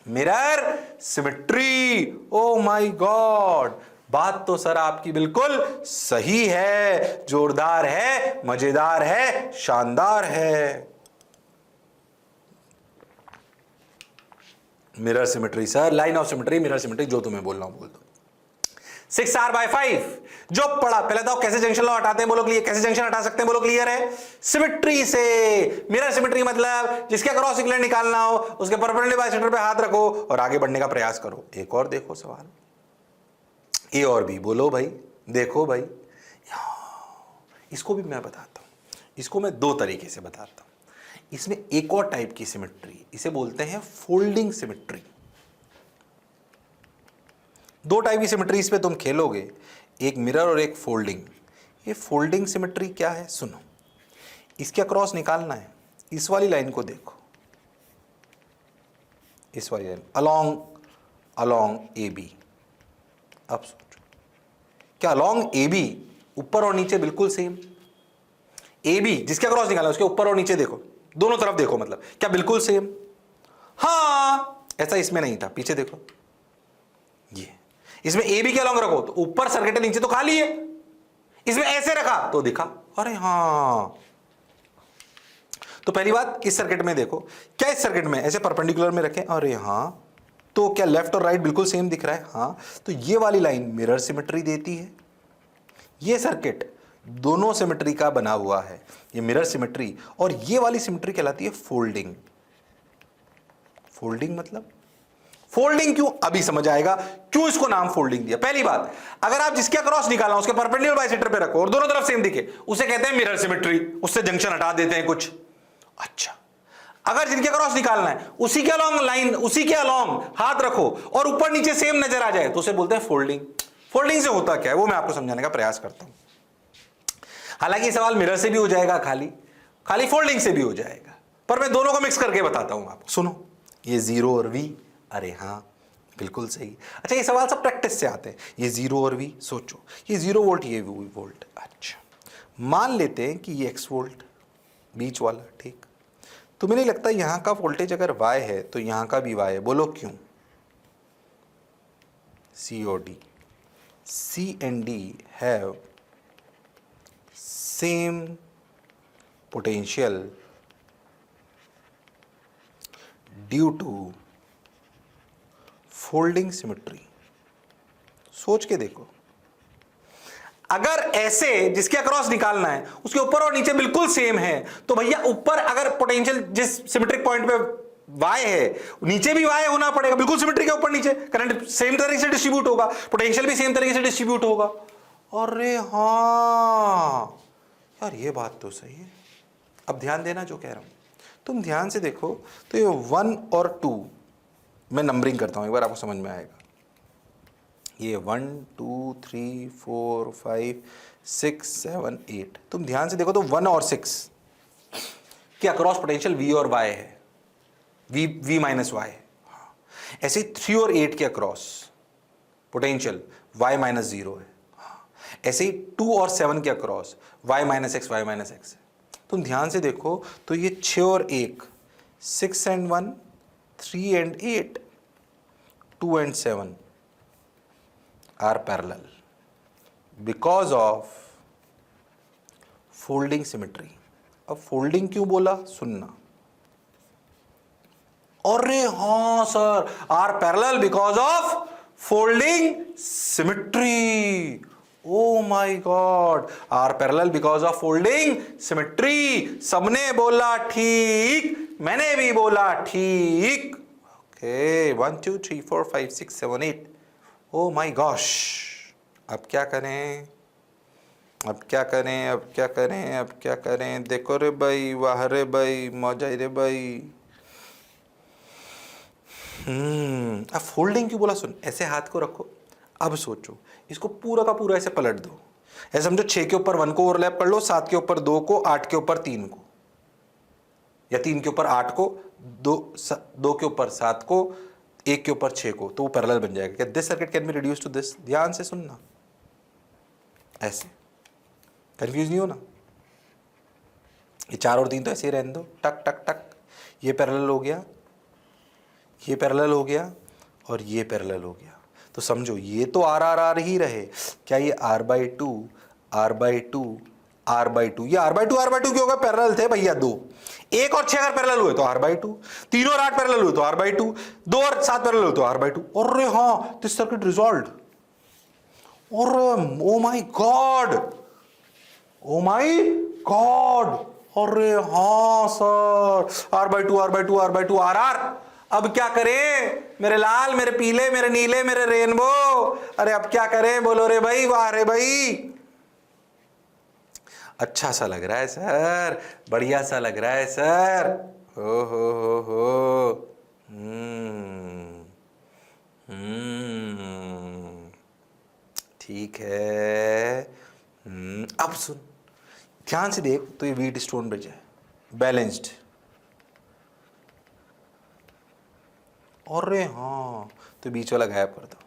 Mirror symmetry. Oh my God, बात तो सर आपकी बिल्कुल सही है, जोरदार है, मजेदार है, शानदार है। Mirror symmetry sir, line of symmetry, mirror symmetry, जो तुम्हें बोल रहा हूं बोल दो। 6r/5 जो पढ़ा, पहले तो कैसे जंक्शन लॉ हटाते हैं बोलो क्लियर, कैसे जंक्शन हटा सकते हैं बोलो क्लियर है? सिमेट्री से। मिरर सिमेट्री मतलब जिसके अक्रॉस इक्विवेलेंट निकालना हो उसके परपेंडिकुलर बाइसेक्टर पे हाथ रखो और आगे बढ़ने का प्रयास करो। एक और देखो सवाल, ए और बी बोलो भाई, देखो भाई, इसको भी मैं बताता हूं, इसको मैं दो तरीके से बताता हूं। इसमें एक और टाइप की सिमेट्री, इसे बोलते हैं फोल्डिंग सिमेट्री। दो टाइप की सिमेट्री इस पे तुम खेलोगे, एक मिरर और एक फोल्डिंग। ये फोल्डिंग सिमेट्री क्या है सुनो, इसके अक्रॉस निकालना है, इस वाली लाइन को देखो, इस वाली लाइन अलोंग ए बी। अब सोचो, क्या अलोंग ए बी ऊपर और नीचे बिल्कुल सेम? ए बी जिसके अक्रॉस निकालना उसके ऊपर और नीचे देखो, दोनों तरफ देखो, मतलब क्या बिल्कुल सेम? हाँ, ऐसा इसमें नहीं था, पीछे देखो, ये इसमें ए बी के अलोंग रखो तो ऊपर सर्किट है, नीचे तो खाली है। इसमें ऐसे रखा तो दिखा, अरे हाँ। तो पहली बात, इस सर्किट में देखो, क्या इस सर्किट में ऐसे परपेंडिकुलर में रखें, अरे हाँ, तो क्या लेफ्ट और राइट बिल्कुल सेम दिख रहा है? हाँ, तो ये वाली लाइन मिरर सिमेट्री देती है। ये सर्किट दोनों सिमेट्री का बना हुआ है, ये मिरर सिमेट्री, और ये वाली सिमेट्री कहलाती है फोल्डिंग। फोल्डिंग मतलब, फोल्डिंग क्यों अभी समझ आएगा क्यों इसको नाम फोल्डिंग दिया। पहली बात, अगर आप जिसके अक्रॉस निकालना उसके परपेंडिकुलर बाइसेक्टर पे रखो और दोनों तरफ सेम दिखे, उसे कहते हैं मिरर सिमेट्री, उससे जंक्शन हटा देते हैं कुछ। अच्छा, अगर जिनके अक्रॉस निकालना है उसी के अलोंग लाइन, उसी के अलोंग हाथ रखो और ऊपर नीचे सेम नजर आ जाए तो उसे बोलते हैं फोल्डिंग। फोल्डिंग से होता क्या है वो मैं आपको समझाने का प्रयास करता हूं। हालांकि सवाल मिरर से भी हो जाएगा, खाली फोल्डिंग से भी हो जाएगा, पर मैं दोनों को मिक्स करके बताता हूं आपको। सुनो, ये 0 और V, अरे हाँ बिल्कुल सही। अच्छा, ये सवाल सब प्रैक्टिस से आते हैं। ये 0 और V, सोचो, ये 0 वोल्ट, ये वोल्ट। अच्छा, मान लेते हैं कि ये x वोल्ट बीच वाला, ठीक। तुम्हें नहीं लगता यहां का वोल्टेज अगर y है तो यहां का भी y है? बोलो क्यों? C और D, C and D have same potential due to folding symmetry. सोच के देखो, अगर ऐसे जिसके अक्रॉस निकालना है उसके ऊपर और नीचे बिल्कुल सेम है तो भैया ऊपर अगर पोटेंशियल जिस सिमेट्रिक पॉइंट पे y है नीचे भी y होना पड़ेगा, बिल्कुल सिमेट्री के ऊपर नीचे, करंट सेम तरीके से डिस्ट्रीब्यूट होगा, पोटेंशियल भी सेम तरीके से डिस्ट्रीब्यूट होगा। अरे हाँ यार, ये बात तो सही है। अब ध्यान देना जो कह रहा हूं, तुम ध्यान से देखो तो ये 1 और 2, मैं नंबरिंग करता हूं एक बार, आपको समझ में आएगा। ये 1 2 3 4 5 6 7 8, तुम ध्यान से देखो तो 1 और 6 के अक्रॉस पोटेंशियल V और Y है, V माइनस Y। ऐसे 3 और 8 के अक्रॉस पोटेंशियल Y माइनस 0 है। ऐसे ही 2 और 7 के अक्रॉस Y माइनस X है। तुम ध्यान से देखो तो ये 6 और 1, 6 and 1, 3 and 8, 2 and 7 are parallel because of folding symmetry। अब फोल्डिंग क्यों बोला सुनना। अरे हाँ sir, R parallel because of folding symmetry. Oh my God, R parallel because of folding symmetry. सबने बोला ठीक, मैंने भी बोला ठीक। ओके, 1 2 3 4 5 6 7 8। ओ माय गॉश, अब क्या करें, अब क्या करें, अब क्या करें, अब क्या करें। देखो रे भाई, वाह रे भाई, मौजा रे भाई। अब फोल्डिंग क्यों बोला सुन, ऐसे हाथ को रखो। अब सोचो, इसको पूरा का पूरा ऐसे पलट दो, ऐसे समझो 6 के ऊपर 1 को ओवरलैप कर लो, 7 के ऊपर 2 को, 8 के ऊपर 3 को, या 3 के ऊपर 8 को, 2 के ऊपर 7 को, एक के ऊपर 6 को, तो वो पैरेलल बन जाएगा। क्या this circuit can be reduce to this? ध्यान से सुनना, ऐसे कंफ्यूज नहीं होना। ये 4 और 3 तो ऐसे ही रहने दो, टक टक टक, ये पैरेलल हो गया, ये पैरेलल हो गया और ये पैरेलल हो गया। तो समझो ये तो आर आर आर ही रहे, क्या ये r/2 r/2 r/2, ये r/2 क्यों होगा? पैरेलल थे भैया 2, 1 और 6 अगर पैरेलल हुए तो r/2, 3 और 8 पैरेलल हुए तो r/2, 2 और 7 पैरेलल हुए तो r/2। अरे हाँ, दिस सर्किट रिजॉल्व्ड। अरे oh my god, oh my god, अरे हाँ sir, r/2 r/2 r/2 r। अब क्या करें मेरे लाल, मेरे पीले, मेरे नीले, मेरे रेनबो? अरे अब क्या करें, बोलो रे भाई, वाह रे भाई। अच्छा सा लग रहा है सर, बढ़िया सा लग रहा है सर। हो ठीक है। अब सुन ध्यान से देख, तो ये व्हीटस्टोन ब्रिज है, बैलेंस्ड। अरे हाँ, तो बीच वाला गायब कर दो।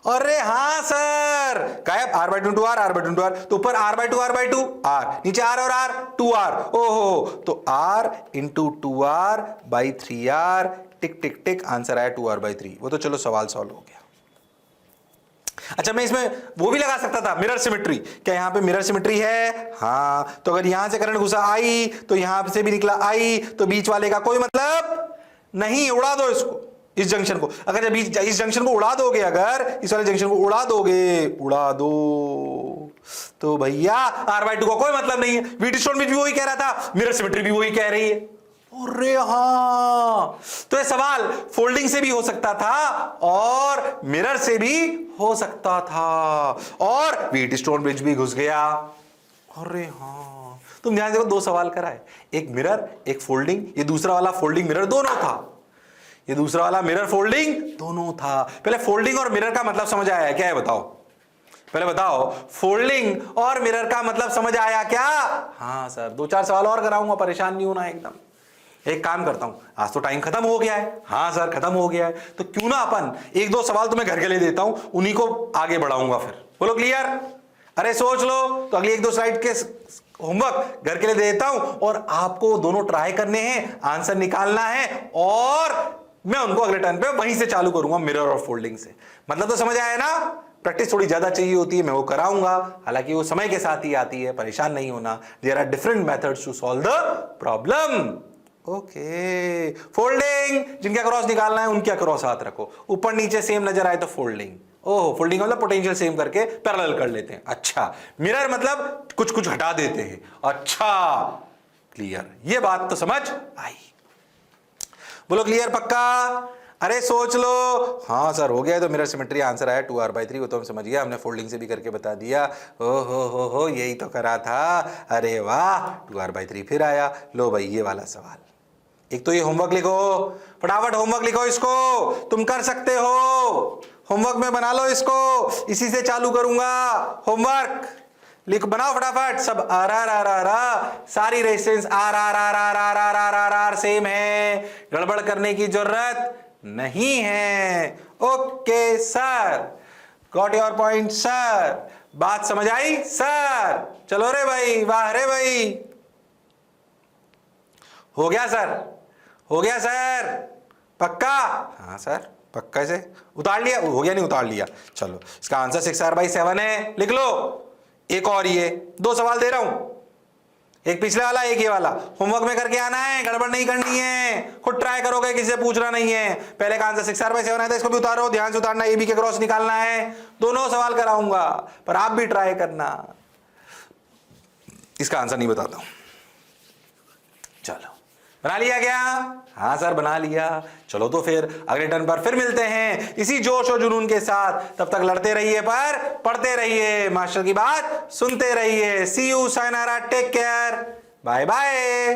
अरे हाँ सर, गायब, r/2 r, r/2 r, तो ऊपर r/2 r/2 r, नीचे r और r 2r। ओहो, तो r इंटू 2r/3r, टिक टिक टिक, आंसर आया 2r/3। वो तो चलो सवाल सॉल्व हो गया। अच्छा, मैं इसमें वो भी लगा सकता था, मिरर सिमेट्री। क्या यहां पे मिरर सिमेट्री है? हाँ, तो अगर यहां से करंट घुसा आई तो यहां से भी निकला आई, तो बीच वाले का कोई मतलब नहीं। उड़ा दो इसको, इस जंक्शन को। अगर जब इस जंक्शन को उड़ा दोगे, अगर इस वाले जंक्शन को उड़ा दोगे, उड़ा दो, तो भैया r/2 का कोई मतलब नहीं है। व्हीटस्टोन ब्रिज भी वही कह रहा था, मिरर सिमेट्री भी वही कह रही है। अरे हाँ, तो ये सवाल फोल्डिंग से भी हो सकता था और मिरर से भी हो सकता था, और व्हीटस्टोन ब्रिज भी घुस गया। अरे हाँ, तुम ध्यान देखो, 2 सवाल कराए, एक मिरर एक फोल्डिंग। ये दूसरा वाला फोल्डिंग मिरर दोनों था, ये दूसरा वाला मिरर फोल्डिंग दोनों था। पहले फोल्डिंग और मिरर का मतलब समझ आया क्या है? बताओ, पहले बताओ, फोल्डिंग और मिरर का मतलब समझ आया क्या? हाँ सर, 2-4 सवाल और कराऊंगा, परेशान नहीं होना एकदम। एक काम करता हूं, आज तो टाइम खत्म हो गया है। हाँ सर, खत्म हो गया है, तो क्यों ना अपन 1-2 सवाल तुम्हें घर के लिए देता हूं, उन्हीं को आगे बढ़ाऊंगा फिर। बोलो क्लियर? अरे सोच लो, तो अगली 1-2 स्लाइड के होमवर्क घर के लिए दे देता हूं, और आपको दोनों ट्राई करने हैं, आंसर निकालना है, और मैं उनको अगले टर्न पे वहीं से चालू करूंगा, मिरर और फोल्डिंग से। मतलब तो समझ आया ना? प्रैक्टिस थोड़ी ज्यादा चाहिए होती है, मैं वो कराऊंगा, हालांकि वो समय के साथ ही आती है, परेशान नहीं होना। There are different methods to solve the problem. Okay, folding, जिनके अक्रॉस निकालना है उनके अक्रॉस हाथ रखो, ऊपर नीचे सेम नजर आए तो फोल्डिंग। ओह, फोल्डिंग मतलब पोटेंशियल सेम करके पैरेलल कर लेते हैं। अच्छा, मिरर मतलब कुछ कुछ हटा देते हैं। अच्छा, क्लियर, ये बात तो समझ आई। बोलो क्लियर, पक्का? अरे सोच लो। हाँ सर, हो गया, तो मिरर सिमेट्री आंसर आया 2r/3, वो तो हम समझ गया, हमने फोल्डिंग से भी करके बता दिया। हो, यही तो करा था। अरे वाह, 2r/3 फिर आया। लो भाई, ये वाला सवाल, एक तो ये होमवर्क लिखो, फटाफट होमवर्क लिखो, इसको तुम कर सकते हो। होमवर्क में बना लो इसको, इसी से चालू करूंगा होमवर्क। लिख, बनाओ फटाफट सब। आर सारी रेजिस्टेंस आर सेम है, गड़बड़ करने की जरूरत नहीं है। Okay sir, got your point sir, बात समझ आई सर? चलो रे भाई, वाह रे भाई, हो गया सर, हो गया सर, पक्का? हाँ सर, पक्का से उतार लिया, हो गया नहीं उतार लिया। चलो, इसका आंसर 6r/7 है, लिख लो। एक और ये 2 सवाल दे रहा हूं, एक पिछले वाला एक ये वाला, होमवर्क में करके आना है, गड़बड़ नहीं करनी है, खुद ट्राई करोगे, किसी से पूछना नहीं है। पहले का आंसर 6r/7 है, तो इसको भी उतारो, ध्यान से उतारना, ए बी के क्रॉस निकालना है। दोनों सवाल कराऊंगा, पर आप भी ट्राई करना। इसका आंसर नहीं बताता हूं। चलो, बना लिया क्या? हाँ सर, बना लिया। चलो तो फिर अगले टर्न पर फिर मिलते हैं इसी जोश और जुनून के साथ। तब तक लड़ते रहिए, पर पढ़ते रहिए, मास्टर की बात सुनते रहिए। See you, sayonara, take care, bye bye.